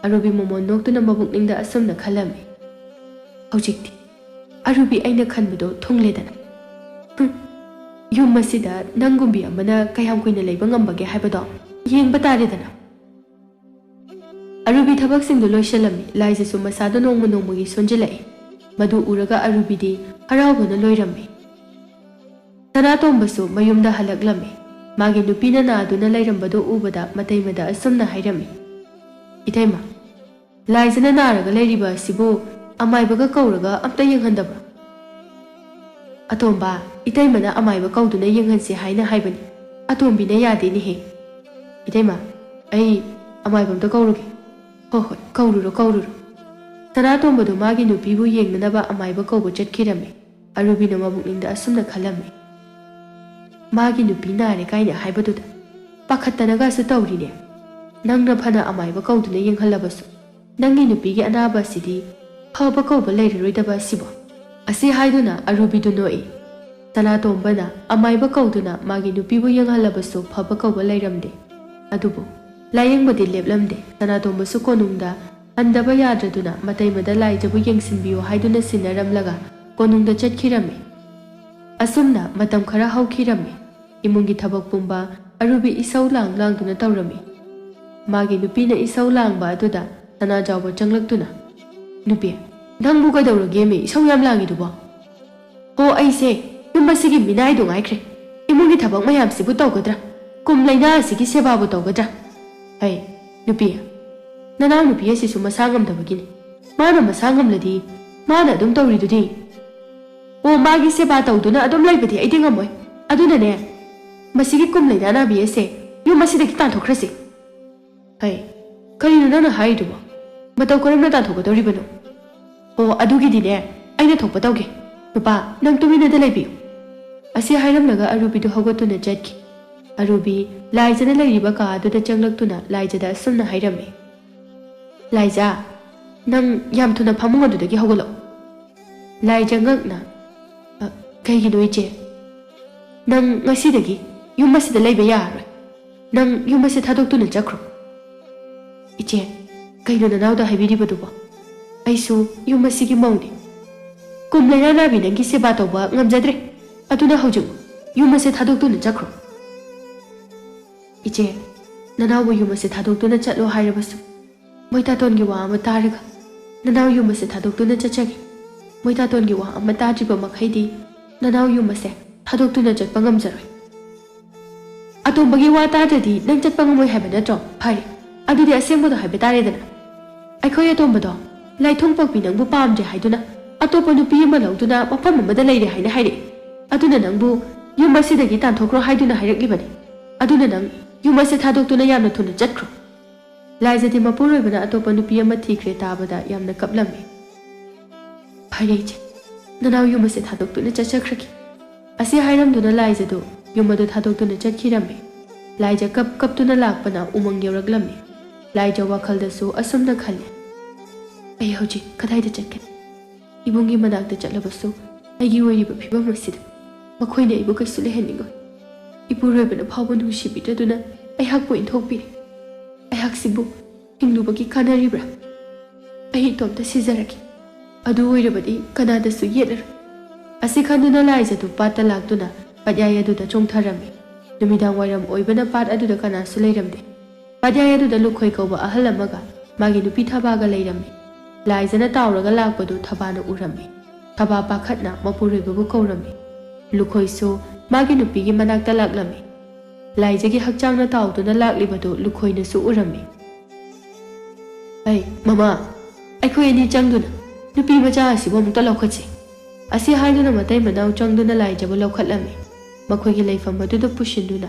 ꯑꯔꯨꯕꯤ ꯃꯣꯃꯣꯟ ꯅꯣꯛꯇꯨꯅ ꯃꯕꯨꯛꯅꯤꯡꯗ ꯑꯁꯨꯝꯅ ꯈꯜꯂꯝꯃꯤ ꯍꯧꯖꯤꯛꯇꯤ ꯑꯔꯨꯕꯤ ꯑꯩꯅ ꯈꯟꯕꯗꯣ ꯊꯨꯡꯂꯦꯗꯅ ꯌꯨꯝ ꯑꯁꯤꯗ ꯅꯪꯒꯨꯝꯕꯤ ꯑꯃꯅ ꯀꯌꯥꯝ ꯀꯨꯏꯅ ꯂꯩꯕ ꯉꯝꯕꯒꯦ ꯍꯥꯏꯕꯗꯣ ꯌꯦꯡꯕ ꯇꯥꯔꯦꯗꯅ ꯑꯔꯨꯕꯤ ꯊꯕꯛꯁꯤꯡꯗꯨ ꯂꯣꯏꯁꯤꯜꯂꯝꯃꯤ ꯂꯥꯏꯖꯁꯨ ꯃꯁꯥꯗ ꯅꯣꯡꯃ ꯅꯣꯡꯃꯒꯤ ꯁꯣꯟꯖꯤꯜꯂꯛꯏ ꯃꯗꯨ ꯎꯔꯒ ꯑꯔꯨꯕꯤꯗꯤ ꯍꯔꯥꯎꯕꯅ ꯂꯣꯏꯔꯝꯃꯤ ꯁꯅꯥꯇꯣꯝꯕꯁꯨ ꯃꯌꯨꯝꯗ ꯍꯜꯂꯛꯂꯝꯃꯤ ꯃꯥꯒꯤ ꯅꯨꯄꯤꯅ ꯅꯥꯗꯨꯅ ꯂꯩꯔꯝꯕꯗꯨ ꯎꯕꯗ ꯃꯇꯩꯃꯗ ꯑꯁꯨꯝꯅ ꯍꯥꯏꯔꯝꯃꯤ ꯏꯇꯩꯃ ꯂꯥꯏꯖꯅ ꯅꯥꯔꯒ ꯂꯩꯔꯤꯕ ꯑꯁꯤꯕꯨ ꯑꯃꯥꯏꯕꯒ ꯀꯧꯔꯒ ꯑꯝꯇ ꯌꯦꯡꯍꯟꯗꯕ꯭ꯔꯥ ꯑꯇꯣꯝꯕ ꯏꯇꯩꯃꯅ ꯑꯃꯥꯏꯕ ꯀꯧꯗꯨꯅ ꯌꯦꯡꯍꯟꯁꯤ ꯍꯥꯏꯅ ꯍꯥꯏꯕꯅꯤ ꯑꯇꯣꯝꯕꯤꯅ ꯌꯥꯗꯦꯅꯦꯍꯦ ꯏꯇꯩꯃ ꯑꯩ ꯑꯃꯥꯏꯕꯝꯇ ꯀꯧꯔꯨꯒꯦ ꯍꯣꯏ ꯀꯧꯔꯨꯔꯣ ꯁꯅꯥꯇꯣꯝꯕꯗꯨ ꯃꯥꯒꯤ ꯅꯨꯄꯤꯕꯨ ꯌꯦꯡꯅꯅꯕ ꯑꯃꯥꯏꯕ ꯀꯧꯕ ꯆꯠꯈꯤꯔꯝꯃꯤ ꯑꯔꯨꯕꯤꯅ ꯃꯕꯨꯛꯅꯤꯡꯗ ꯑꯁꯨꯝꯅ ꯈꯜꯂꯝꯃꯤ ꯃꯥꯒꯤ ꯅꯨꯄꯤ ꯅꯥꯔꯦ ꯀꯥꯏꯅ ꯍꯥꯏꯕꯗꯨꯗ ꯄꯥꯈꯠꯇꯅꯒꯁꯨ ꯇꯧꯔꯤꯅꯦ ꯅꯪꯅ ꯐꯅ ꯑꯃꯥꯏꯕ ꯀꯧꯗꯨꯅ ꯌꯦꯡꯍꯜꯂꯕꯁꯨ ꯅꯪꯒꯤ ꯅꯨꯄꯤꯒꯤ ꯑꯅꯥꯕ ꯑꯁꯤꯗꯤ ꯐꯕ ꯀꯧꯕ ꯂꯩꯔꯔꯣꯏꯗꯕ ꯑꯁꯤꯕꯣ ꯑꯁꯤ ꯍꯥꯏꯗꯨꯅ ꯑꯔꯨꯕꯤꯗꯨ ꯅꯣꯛꯏ ꯁꯅꯥꯇꯣꯝꯕꯅ ꯑꯃꯥꯏꯕ ꯀꯧꯗꯨꯅ ꯃꯥꯒꯤ ꯅꯨꯄꯤꯕꯨ ꯌꯦꯡꯍꯜꯂꯕꯁꯨ ꯐꯕ ꯀꯧꯕ ꯂꯩꯔꯝꯗꯦ ꯑꯗꯨꯕꯨ ꯂꯥꯌꯦꯡꯕꯗꯤ ꯂꯦꯞꯂꯝꯗꯦ ꯁꯅꯥꯇꯣꯝꯕꯁꯨ ꯀꯣꯅꯨꯡꯗ ꯍꯟꯗꯕ ꯌꯥꯗ꯭ꯔꯗꯨꯅ ꯃꯇꯩꯃꯗ ꯂꯥꯏꯖꯕꯨ ꯌꯦꯡꯁꯤꯟꯕꯤꯌꯨ ꯍꯥꯏꯗꯨꯅ ꯁꯤꯟꯅꯔꯝꯂꯒ ꯀꯣꯅꯨꯡꯗ ꯆꯠꯈꯤꯔꯝꯃꯤ ꯑꯁꯨꯝꯅ ꯃꯇꯝ ꯈꯔ ꯍꯧꯈꯤꯔꯝꯃꯤ ꯏꯃꯨꯡꯒꯤ ꯊꯕꯛ ꯄꯨꯝꯕ ꯑꯔꯨꯕꯤ ꯏꯁꯧ ꯂꯥꯡꯗꯨꯅ ꯇꯧꯔꯝꯃꯤ ꯃꯥꯒꯤ ꯅꯨꯄꯤꯅ ꯏꯁꯧ ꯂꯥꯡꯕ ꯑꯗꯨꯗ ꯁꯅꯥꯖꯥꯎꯕ ꯆꯪꯂꯛꯇꯨꯅ ꯅꯨꯄꯤ ꯅꯪꯕꯨ ꯀꯩꯗꯧꯔꯒꯦꯃꯤ ꯏꯁꯧ ꯌꯥꯝ ꯂꯥꯡꯉꯤꯗꯨꯕꯣ ꯍꯣ ꯑꯩꯁꯦ ꯌꯨꯝ ꯑꯁꯤꯒꯤ ꯃꯤꯅꯥꯏꯗꯨ ꯉꯥꯏꯈ꯭ꯔꯦ ꯏꯃꯨꯡꯒꯤ ꯊꯕꯛ ꯃꯌꯥꯝꯁꯤꯕꯨ ꯇꯧꯒꯗ꯭ꯔꯥ ꯀꯨꯝ ꯂꯩꯅꯥ ꯑꯁꯤꯒꯤ ꯁꯦꯕꯥꯕꯨ ꯇꯧꯒꯗ꯭ꯔꯥ ꯍꯩ ꯅꯨꯄꯤ ꯅꯅꯥꯎ ꯅꯨꯄꯤ ꯑꯁꯤꯁꯨ ꯃꯁꯥ ꯉꯝꯗꯕꯒꯤꯅꯤ ꯃꯥꯅ ꯃꯁꯥ ꯉꯝꯂꯗꯤ ꯃꯥꯅ ꯑꯗꯨꯝ ꯇꯧꯔꯤꯗꯨꯗꯤ ꯑꯣ ꯃꯥꯒꯤ ꯁꯦꯕꯥ ꯇꯧꯗꯨꯅ ꯑꯗꯨꯝ ꯂꯩꯕꯗꯤ ꯑꯩꯗꯤ ꯉꯝꯃꯣꯏ ꯑꯗꯨꯅꯅꯦ ꯃꯁꯤꯒꯤ ꯀꯨꯝ ꯂꯩꯅꯥ ꯅꯥꯕꯤ ꯑꯁꯦ ꯌꯨꯝ ꯑꯁꯤꯗꯒꯤ ꯇꯥꯟꯊꯣꯛꯈ꯭ꯔꯁꯤ ꯍꯩ ꯀꯔꯤꯅꯣ ꯅꯪꯅ ꯍꯥꯏꯔꯤꯗꯨꯕꯣ ꯃꯇꯧ ꯀꯔꯝꯅ ꯇꯥꯟꯊꯣꯛꯀꯗꯧꯔꯤꯕꯅꯣ ꯑꯣ ꯑꯗꯨꯒꯤꯗꯤꯅꯦ ꯑꯩꯅ ꯊꯣꯛꯄ ꯇꯧꯒꯦ ꯅꯨꯄꯥ ꯅꯪ ꯇꯨꯃꯤꯟꯅꯗ ꯂꯩꯕꯤꯌꯨ ꯑꯁꯤ ꯍꯥꯏꯔꯝꯂꯒ ꯑꯔꯨꯕꯤꯗꯨ ꯍꯧꯒꯠꯇꯨꯅ ꯆꯠꯈꯤ ꯑꯔꯨꯕꯤ ꯂꯥꯏꯖꯅ ꯂꯩꯔꯤꯕ ꯀꯥ ꯑꯗꯨꯗ ꯆꯪꯂꯛꯇꯨꯅ ꯂꯥꯏꯖꯗ ꯑꯁꯨꯝꯅ ꯍꯥꯏꯔꯝꯃꯤ ꯂꯥꯏꯖ ꯅꯪ ꯌꯥꯝ ꯊꯨꯅ ꯐꯃꯨꯡ ꯑꯗꯨꯗꯒꯤ ꯍꯧꯒꯠꯂꯛꯎ ꯂꯥꯏꯖ ꯉꯛꯅ ꯀꯩꯒꯤꯅꯣ ꯏꯆꯦ ꯅꯪ ꯉꯁꯤꯗꯒꯤ ꯌꯨꯝ ꯑꯁꯤꯗ ꯂꯩꯕ ꯌꯥꯔꯔꯣꯏ ꯅꯪ ꯌꯨꯝ ꯑꯁꯤ ꯊꯥꯗꯣꯛꯇꯨꯅ ꯆꯠꯈ꯭ꯔꯣ ꯏꯆꯦ ꯀꯩꯅꯣ ꯅꯅꯥꯎꯗ ꯍꯥꯏꯕꯤꯔꯤꯕꯗꯨꯕꯣ ꯑꯩꯁꯨ ꯌꯨꯝ ꯑꯁꯤꯒꯤ ꯃꯧꯅꯤ ꯀꯨꯝ ꯂꯩꯅꯥ ꯅꯥꯕꯤ ꯅꯪꯒꯤ ꯁꯦꯕꯥ ꯇꯧꯕ ꯉꯝꯖꯗ꯭ꯔꯦ ꯑꯗꯨꯅ ꯍꯧꯖꯤꯛ ꯌꯨꯝ ꯑꯁꯤ ꯊꯥꯗꯣꯛꯇꯨꯅ ꯆꯠꯈ꯭ꯔꯣ ꯏꯆꯦ ꯅꯅꯥꯎꯕꯨ ꯌꯨꯝ ꯑꯁꯤ ꯊꯥꯗꯣꯛꯇꯨꯅ ꯆꯠꯂꯣ ꯍꯥꯏꯔꯕꯁꯨ ꯃꯣꯏꯇꯥꯇꯣꯟꯒꯤ ꯋꯥ ꯑꯃ ꯇꯥꯔꯒ ꯅꯅꯥꯎ ꯌꯨꯝ ꯑꯁꯤ ꯊꯥꯗꯣꯛꯇꯨꯅ ꯆꯠꯆꯒꯦ ꯃꯣꯏꯇꯥꯇꯣꯟꯒꯤ ꯋꯥ ꯑꯃ ꯇꯥꯗ꯭ꯔꯤꯕ ꯃꯈꯩꯗꯤ ꯅꯅꯥꯎ ꯌꯨꯝ ꯑꯁꯦ ꯊꯥꯗꯣꯛꯇꯨꯅ ꯆꯠꯄ ꯉꯝꯖꯔꯣꯏ ꯑꯇꯣꯝꯕꯒꯤ ꯋꯥ ꯇꯥꯗ꯭ꯔꯗꯤ ꯅꯪ ꯆꯠꯄ ꯉꯝꯃꯣꯏ ꯍꯥꯏꯕ ꯅꯠꯇ꯭ꯔꯣ ꯐꯔꯦ ꯑꯗꯨꯗꯤ ꯑꯁꯦꯡꯕꯗꯣ ꯍꯥꯏꯕ ꯇꯥꯔꯦꯗꯅ ꯑꯩꯈꯣꯏ ꯑꯇꯣꯝꯕꯗꯣ ꯂꯥꯏꯊꯣꯡꯄꯣꯛꯄꯤ ꯅꯪꯕꯨ ꯄꯥꯝꯗ꯭ꯔꯦ ꯍꯥꯏꯗꯨꯅ ꯑꯇꯣꯞꯄ ꯅꯨꯄꯤ ꯑꯃ ꯂꯧꯗꯨꯅ ꯃꯐꯝ ꯑꯃꯗ ꯂꯩꯔꯦ ꯍꯥꯏꯅ ꯍꯥꯏꯔꯛꯏ ꯑꯗꯨꯅ ꯅꯪꯕꯨ ꯌꯨꯝ ꯑꯁꯤꯗꯒꯤ ꯇꯥꯟꯊꯣꯛꯈ꯭ꯔꯣ ꯍꯥꯏꯗꯨꯅ ꯍꯥꯏꯔꯛꯂꯤꯕꯅꯤ ꯑꯗꯨꯅ ꯅꯪ ꯌꯨꯝ ꯑꯁꯤ ꯊꯥꯗꯣꯛꯇꯨꯅ ꯌꯥꯝꯅ ꯊꯨꯅ ꯆꯠꯈ꯭ꯔꯣ ꯂꯥꯏꯖꯗꯤ ꯃꯄꯨꯔꯣꯏꯕꯅ ꯑꯇꯣꯞꯄ ꯅꯨꯄꯤ ꯑꯃ ꯊꯤꯈ꯭ꯔꯦ ꯇꯥꯕꯗ ꯌꯥꯝꯅ ꯀꯞꯂꯝꯃꯤ ꯐꯔꯦ ꯏꯆꯦ ꯅꯅꯥꯎ ꯌꯨꯝ ꯑꯁꯤ ꯊꯥꯗꯣꯛꯇꯨꯅ ꯆꯠꯆꯈ꯭ꯔꯒꯦ ꯑꯁꯤ ꯍꯥꯏꯔꯝꯗꯨꯅ ꯂꯥꯏꯖꯗꯨ ꯌꯨꯝ ꯑꯗꯨ ꯊꯥꯗꯣꯛꯇꯨꯅ ꯆꯠꯈꯤꯔꯝꯃꯤ ꯂꯥꯏꯖ ꯀꯞꯇꯨꯅ ꯂꯥꯛꯄꯅ ꯎꯃꯪ ibungi manakta chatlabasu aigi oiriba phibam asida makhoina ibu kaisu lehenningo ipurebana phawba nusibitaduna aihakpo inthokpiri aihak hinglubagi kanaribra ahi tomta sizaraki adu oirabadi kanadasu yelar asi khanduna laijadu pata lakduna padyay aduda chongtharami numidang wairam oibana pat aduda kanasu leiramde padyay aduda lukhoi kauba ahal amaga magi nupi thabaga leirammi laijana tawraga lakpadu thabana urammi thaba pakhatna mapureibabu kaurammi lukhoisu magi nupigi manakta laklami laijagi hakchangna tawduna laklibadu lukhoinasu urammi ai mama aikhoi ani changduna nupi macha asibo mukta lokhatse asi haiduna matai manau changduna laijabu lokhatlami makhoigi leifam aduda pushinduna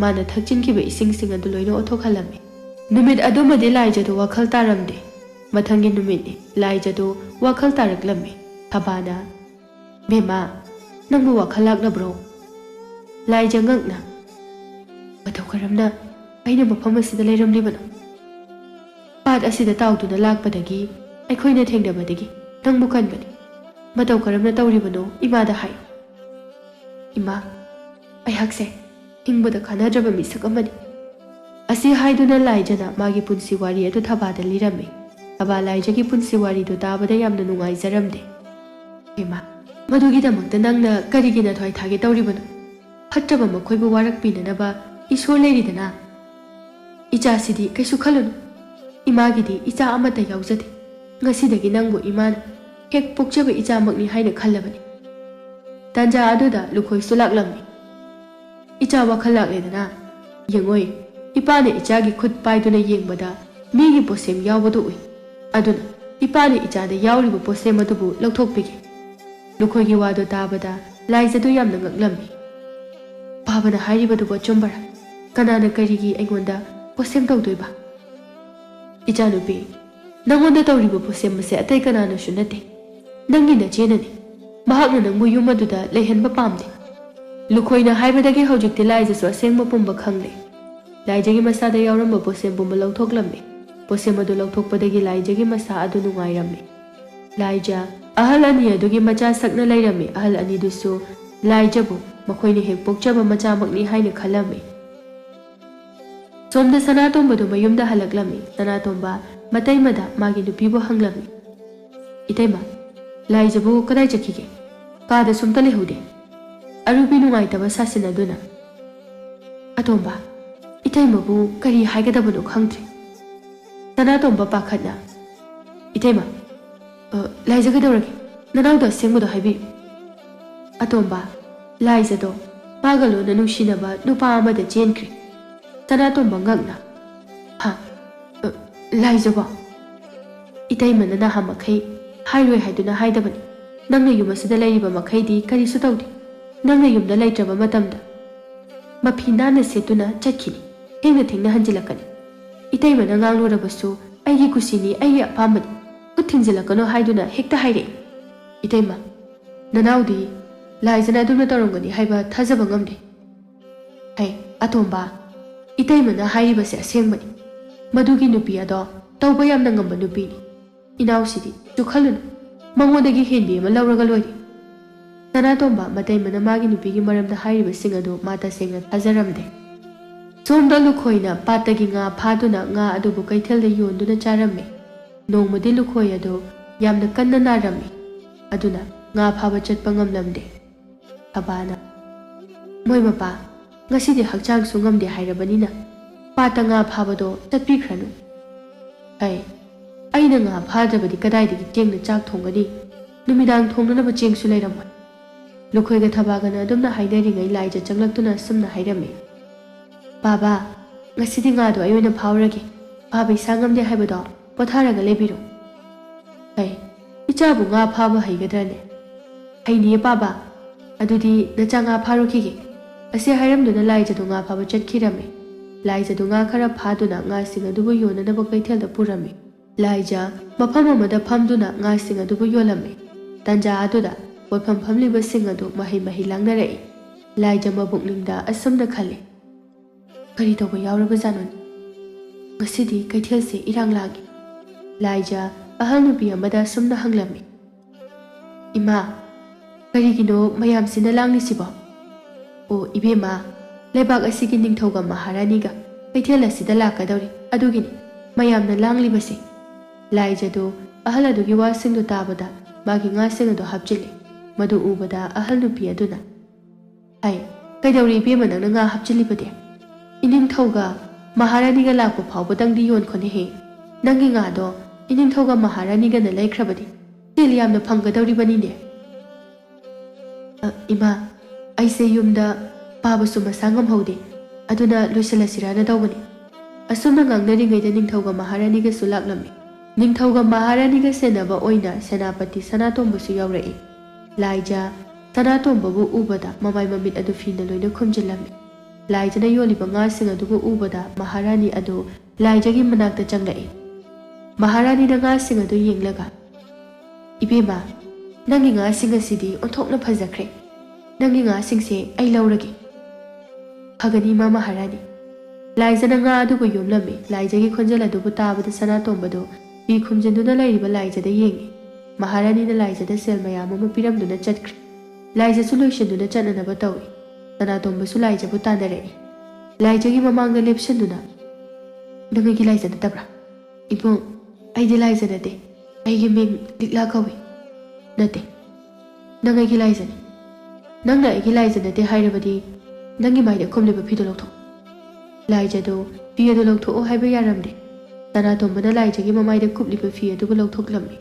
mana thakchinkiba ising adu loina othokhalami numit adumadi laijadu wakhal taramde mathangi numit laijadu wakhal taraklami thabana bema nangbu wakhal laklabro laija ngakna mathokaramna aina mafam asida leiramlibana pat asida tawduna lakpadagi aikhoina thengdabadagi nangbu kanbani matau karamna tawribano imada hai ima aihakse hingboda khanadraba misak amani asi haiduna laijana magi punsi wari adu thabada lirame aba laijagi punsi wari do tabada yamna nungai jaramde ima madugi damakta nangna karigina thoi thage tawribano phatraba makhoibu warak pinanaba isor leiridana icha sidi kaisu khalunu imagidi icha amata yaujade ngasidagi nangbu imana hek pokjaba icha makni haina khallabani tanja aduda lukhoi sulaklammi icha wakhal lakledana yengoi ipane ichagi khut paiduna yengbada migi posem yawbadu ui aduna ipane ichada yawriba posem adubu lauthokpigi lukhoigi wado tabada laijadu yamna ngaklammi babana hairibadu bochumbara kanana karigi aingonda posem tawdoiba icha nupi nangonda tawriba posem mase atai kanana shunate nangi na chenani mahakna nangbu yumaduda leihenba pamde lukhoina haibadagi hojikti laijasu asengba pumba khangde laijagi masada yauramba posem pumba lauthoklamme posem adu lauthokpadagi laijagi masa adu nungairamme laija ahal ani adugi macha sakna leiramme ahal ani dusu laijabu makhoina hek pokchaba macha makni haina khalamme somda sanatomba du mayumda halaklami sanatomba mataimada magi nupibu hanglammi itaima laijabu kadai chakige kada sumta lehude arubi nungaitaba sasinaduna atomba itaimabu kari haigadabano khangtre sanatomba pakhatna itaima laijagadawrage nanauda sengbodo haibi atomba laijado magalo na nungsinaba nupa amada chenkre sanatomba ngakna ha laijaba itaima nana hamakai hairoi haiduna haidabani nangna yum asida leiriba makhaidi karisu tawdi nangna yumda leitraba matamda mafi nana setuna chatkini hengna thengna hanjilakani itaima na nganglurabasu aigi kusini aigi apamani kuthingzilakano haiduna hekta haire itaima nanaudi laijana adumna tawrangani haiba thajaba ngamde hai atomba itaima na hairibase asengbani madugi nupi ado tawba yamna ngamba nupini inausidi chukhalunu mangodagi hendi ama lauraga loiri sanatomba mataimana magi nupigi maramda hairibasing adu mata sengna thajaramde somda lukhoina patagi nga phaduna nga adubu kaithelda yonduna charamme nongmadi lukhoi adu yamna kanna narammi aduna nga phaba chatpa ngamlamde abana moi mapa ngasidi hakchang sungamde hairabanina pata nga phabado chatpikhranu ai aina nga phadabadi kadaidagi chengna chak thongani numidang thongnanaba chengsu leiramoi lukhoiga thabagana adumna hainari laija changlaktuna sumna hairame baba ngasidi nga do ayoina phawrage baba isangamde haibado potharaga lebiro ai ichabu nga phaba haigadrane haini baba adudi nacha nga pharukige ase hairamduna laija do nga phaba chatkirame laija do nga khara phaduna nga singa dubu yonanaba kaithelda purame laija mafam amada phamduna nga singa dubu yolame tanja aduda wafam famliba singa du mahi langnarei laija mabukningda asamna khale kari toba yauraba janon ngasidi kaithelse irang lagi laija ahal nupi amada sumna hanglami ꯏꯃꯥ ꯀꯔꯤꯒꯤꯅꯣ ꯃꯌꯥꯝꯁꯤꯅ ꯂꯥꯡꯂꯤꯁꯤꯕꯣ? ꯑꯣ ꯏꯕꯦꯝꯃ, ꯂꯩꯕꯥꯛ ꯑꯁꯤꯒꯤ ꯅꯤꯡꯊꯧꯒ ꯃꯍꯥꯔꯥꯅꯤꯒ ꯀꯩꯊꯦꯜ ꯑꯁꯤꯗ ꯂꯥꯛꯀꯗꯧꯔꯤ, ꯑꯗꯨꯒꯤꯅꯤ ꯃꯌꯥꯝꯅ ꯂꯥꯡꯂꯤꯕꯁꯤ꯫ ꯂꯥꯏꯖꯗꯨ ꯑꯍꯜ ꯑꯗꯨꯒꯤ ꯋꯥꯁꯤꯡꯗꯨ ꯇꯥꯕꯗ ꯃꯥꯒꯤ ꯉꯥꯁꯤꯡ ꯑꯗꯨ ꯍꯥꯞꯆꯤꯜꯂꯤ꯫ ꯃꯗꯨ ꯎꯕꯗ ꯑꯍꯜ ꯅꯨꯄꯤ ꯑꯗꯨꯅ, ꯍꯥꯏ ꯀꯩꯗꯧꯔꯤ ꯏꯕꯦꯝꯃ ꯅꯪꯅ ꯉꯥ ꯍꯥꯞꯆꯤꯜꯂꯤꯕꯗꯤ? ꯏꯅꯤꯡꯊꯧꯒ ꯃꯍꯥꯔꯥꯅꯤꯒ ꯂꯥꯛꯄ ꯐꯥꯎꯕꯗꯪꯗꯤ ꯌꯣꯟꯈꯣꯅꯦꯍꯦ꯫ ꯅꯪꯒꯤ ꯉꯥꯗꯣ ꯏꯅꯤꯡꯊꯧꯒ ꯃꯍꯥꯔꯥꯅꯤꯒꯅ ꯂꯩꯈ꯭ꯔꯕꯗꯤ ꯁꯦꯜ ꯌꯥꯝꯅ ꯐꯪꯒꯗꯧꯔꯤꯕꯅꯤꯅꯦ꯫ ꯏꯃꯥ, ꯑꯩꯁꯦ ꯌꯨꯝꯗ ꯄꯥꯕꯁꯨ ꯃꯁꯥ ꯉꯝꯍꯧꯗꯦ, ꯑꯗꯨꯅ ꯂꯣꯏꯁꯤꯜꯂꯁꯤꯔꯥꯅ ꯇꯧꯕꯅꯤ꯫ ꯑꯁꯨꯝꯅ ꯉꯥꯡꯅꯔꯤꯉꯩꯗ ꯅꯤꯡꯊꯧꯒ ꯃꯍꯥꯔꯥꯅꯤꯒꯁꯨ ꯂꯥꯛꯂꯝꯃꯤ꯫ ꯅꯤꯡꯊꯧꯒ ꯃꯍꯥꯔꯥꯅꯤꯒ ꯁꯦꯟꯅꯕ ꯑꯣꯏꯅ ꯁꯦꯅꯥꯄꯇꯤ ꯁꯅꯥꯇꯣꯝꯕꯁꯨ ꯌꯥꯎꯔꯛꯏ꯫ ꯂꯥꯏꯖ ꯁꯅꯥꯇꯣꯝꯕꯕꯨ ꯎꯕꯗ ꯃꯃꯥꯏ ꯃꯃꯤꯠ ꯑꯗꯨ ꯐꯤꯅ ꯂꯣꯏꯅ ꯈꯨꯝꯖꯤꯜꯂꯝꯃꯤ꯫ ꯂꯥꯏꯖꯅ ꯌꯣꯜꯂꯤꯕ ꯉꯥꯁꯤꯡ ꯑꯗꯨꯕꯨ ꯎꯕꯗ ꯃꯍꯥꯔꯥꯅꯤ ꯑꯗꯨ ꯂꯥꯏꯖꯒꯤ ꯃꯅꯥꯛꯇ ꯆꯪꯂꯛꯏ꯫ ꯃꯍꯥꯔꯥꯅꯤꯅ ꯉꯥꯁꯤꯡ ꯑꯗꯨ ꯌꯦꯡꯂꯒ, ꯏꯕꯦꯝꯃ, ꯅꯪꯒꯤ ꯉꯥꯁꯤꯡ ꯑꯁꯤꯗꯤ ꯑꯣꯟꯊꯣꯛꯅ ꯐꯖꯈ꯭ꯔꯦ꯫ ꯅꯪꯒꯤ ꯉꯥꯁꯤꯡꯁꯦ ꯑꯩ ꯂꯧꯔꯒꯦ꯫ ꯐꯒꯅꯤ ꯏꯃꯥ ꯃꯍꯥꯔꯥꯅꯤ꯫ ꯂꯥꯏꯖꯅ ꯉꯥ ꯑꯗꯨꯕꯨ ꯌꯣꯝꯂꯝꯃꯤ꯫ ꯂꯥꯏꯖꯒꯤ ꯈꯣꯟꯖꯦꯜ ꯑꯗꯨꯕꯨ ꯇꯥꯕꯗ ꯁꯅꯥꯇꯣꯝꯕꯗꯨ ꯐꯤ ꯈꯨꯝꯖꯤꯟꯗꯨꯅ ꯂꯩꯔꯤꯕ ꯂꯥꯏꯖꯗ ꯌꯦꯡꯉꯤ꯫ ꯃꯍꯥꯔꯥꯅꯤꯅ ꯂꯥꯏꯖꯗ ꯁꯦꯜ ꯃꯌꯥꯝ ꯑꯃ ꯄꯤꯔꯝꯗꯨꯅ ꯆꯠꯈ꯭ꯔꯦ꯫ ꯂꯥꯏꯖꯁꯨ ꯂꯣꯏꯁꯤꯟꯗꯨꯅ ꯆꯠꯅꯅꯕ ꯇꯧꯏ꯫ ꯁꯅꯥꯇꯣꯝꯕꯁꯨ ꯂꯥꯏꯖꯕꯨ ꯇꯥꯟꯅꯔꯛꯏ꯫ ꯂꯥꯏꯖꯒꯤ ꯃꯃꯥꯡꯗ ꯂꯦꯞꯁꯤꯟꯗꯨꯅ, ꯅꯪ ꯑꯩꯒꯤ ꯂꯥꯏꯖ ꯅꯠꯇꯕ꯭ꯔꯥ? ꯏꯕꯨꯡ, ꯑꯩꯗꯤ ꯂꯥꯏꯖ ꯅꯠꯇꯦ, ꯑꯩꯒꯤ ꯃꯤꯡ ꯂꯤꯛꯂꯥ ꯀꯧꯏ꯫ ꯅꯠꯇꯦ, ꯅꯪ ꯑꯩꯒꯤ ꯂꯥꯏꯖꯅꯤ꯫ ꯅꯪꯅ ꯑꯩꯒꯤ ꯂꯥꯏꯖ ꯅꯠꯇꯦ ꯍꯥꯏꯔꯕꯗꯤ ꯅꯪꯒꯤ ꯃꯥꯏꯗ ꯈꯨꯝꯂꯤꯕ ꯐꯤꯗꯨ ꯂꯧꯊꯣꯛ꯫ ꯂꯥꯏꯖꯗꯨ ꯐꯤ ꯑꯗꯨ ꯂꯧꯊꯣꯛꯑꯣ ꯍꯥꯏꯕ ꯌꯥꯔꯝꯗꯦ꯫ ꯁꯅꯥꯇꯣꯝꯕꯅ ꯂꯥꯏꯖꯒꯤ ꯃꯃꯥꯏꯗ ꯀꯨꯞꯂꯤꯕ ꯐꯤ ꯑꯗꯨꯕꯨ ꯂꯧꯊꯣꯛꯂꯝꯃꯤ꯫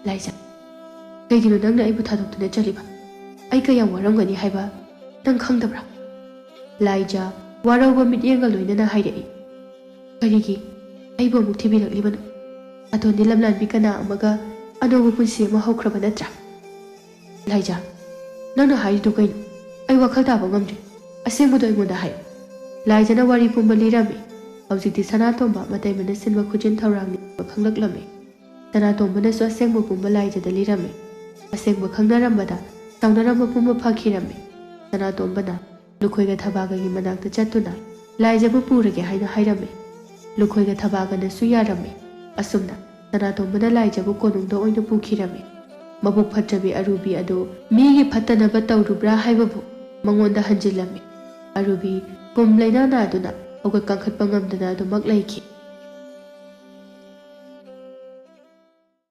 ꯂꯥꯏꯖ, ꯀꯩꯒꯤꯅꯣ ꯅꯪꯅ ꯑꯩꯕꯨ ꯊꯥꯗꯣꯛꯇꯨꯅ ꯆꯠꯂꯤꯕ? ꯑꯩ ꯀꯌꯥꯝ ꯋꯥꯔꯝꯒꯅꯤ ꯍꯥꯏꯕ ꯅꯪ ꯈꯪꯗꯕ꯭ꯔꯥ? ꯂꯥꯏꯖ ꯋꯥꯔꯧꯕ ꯃꯤꯠꯌꯦꯡꯒ ꯂꯣꯏꯅꯅ ꯍꯥꯏꯔꯛꯏ꯫ ꯀꯔꯤꯒꯤ ꯑꯩꯕꯨ ꯑꯃꯨꯛ ꯊꯤꯕꯤꯔꯛꯂꯤꯕꯅꯣ? ꯑꯇꯣꯟꯗꯤ ꯂꯝꯂꯥꯟꯕꯤ ꯀꯅꯥ ꯑꯃꯒ ꯑꯅꯧꯕ ꯄꯨꯟꯁꯤ ꯑꯃ ꯍꯧꯈ꯭ꯔꯕ ꯅꯠꯇ꯭ꯔꯥ? ꯂꯥꯏꯖ, ꯅꯪꯅ ꯍꯥꯏꯔꯤꯗꯨ ꯀꯩꯅꯣ? ꯑꯩ ꯋꯥꯈꯜ ꯇꯥꯕ ꯉꯝꯗ꯭ꯔꯦ꯫ ꯑꯁꯦꯡꯕꯗꯣ ꯑꯩꯉꯣꯟꯗ ꯍꯥꯏꯌꯨ꯫ ꯂꯥꯏꯖꯅ ꯋꯥꯔꯤ ꯄꯨꯝꯕ ꯂꯤꯔꯝꯃꯤ꯫ ꯍꯧꯖꯤꯛꯇꯤ ꯁꯅꯥꯇꯣꯝꯕ ꯃꯇꯩꯃꯅ ꯁꯤꯟꯕ ꯈꯨꯖꯤꯟ ꯊꯧꯔꯥꯡꯅꯤ ꯈꯪꯂꯛꯂꯝꯃꯤ꯫ ꯁꯅꯥꯇꯣꯝꯕꯅꯁꯨ ꯑꯁꯦꯡꯕ ꯄꯨꯝꯕ ꯂꯥꯏꯖꯗ ꯂꯤꯔꯝꯃꯤ꯫ ꯑꯁꯦꯡꯕ ꯈꯪꯅꯔꯝꯕꯗ ꯁꯥꯎꯅꯔꯝꯕ ꯄꯨꯝꯕ ꯐꯈꯤꯔꯝꯃꯤ꯫ ꯁꯅꯥꯇꯣꯝꯕꯅ ꯂꯨꯈꯣꯏꯒ ꯊꯕꯥꯒꯒꯤ ꯃꯅꯥꯛꯇ ꯆꯠꯇꯨꯅ ꯂꯥꯏꯖꯕꯨ ꯄꯨꯔꯒꯦ ꯍꯥꯏꯅ ꯍꯥꯏꯔꯝꯃꯤ꯫ ꯂꯨꯈꯣꯏꯒ ꯊꯕꯥꯒꯅꯁꯨ ꯌꯥꯔꯝꯃꯤ꯫ ꯑꯁꯨꯝꯅ ꯁꯅꯥꯇꯣꯝꯕꯅ ꯂꯥꯏꯖꯕꯨ ꯀꯣꯅꯨꯡꯗ ꯑꯣꯏꯅ ꯄꯨꯈꯤꯔꯝꯃꯤ꯫ ꯃꯕꯨꯛ ꯐꯠꯇ꯭ꯔꯕꯤ ꯑꯔꯨꯕꯤ ꯑꯗꯨ ꯃꯤꯒꯤ ꯐꯠꯇꯅꯕ ꯇꯧꯔꯨꯕ꯭ꯔꯥ ꯍꯥꯏꯕꯕꯨ ꯃꯉꯣꯟꯗ ꯍꯟꯖꯤꯜꯂꯝꯃꯤ꯫ ꯑꯔꯨꯕꯤ ꯀꯨꯝ ꯂꯩꯅꯥ ꯅꯥꯗꯨꯅ ꯍꯧꯒꯠ ꯀꯥꯡꯈꯠꯄ ꯉꯝꯗꯅ ꯑꯗꯨꯃꯛ ꯂꯩꯈꯤ꯫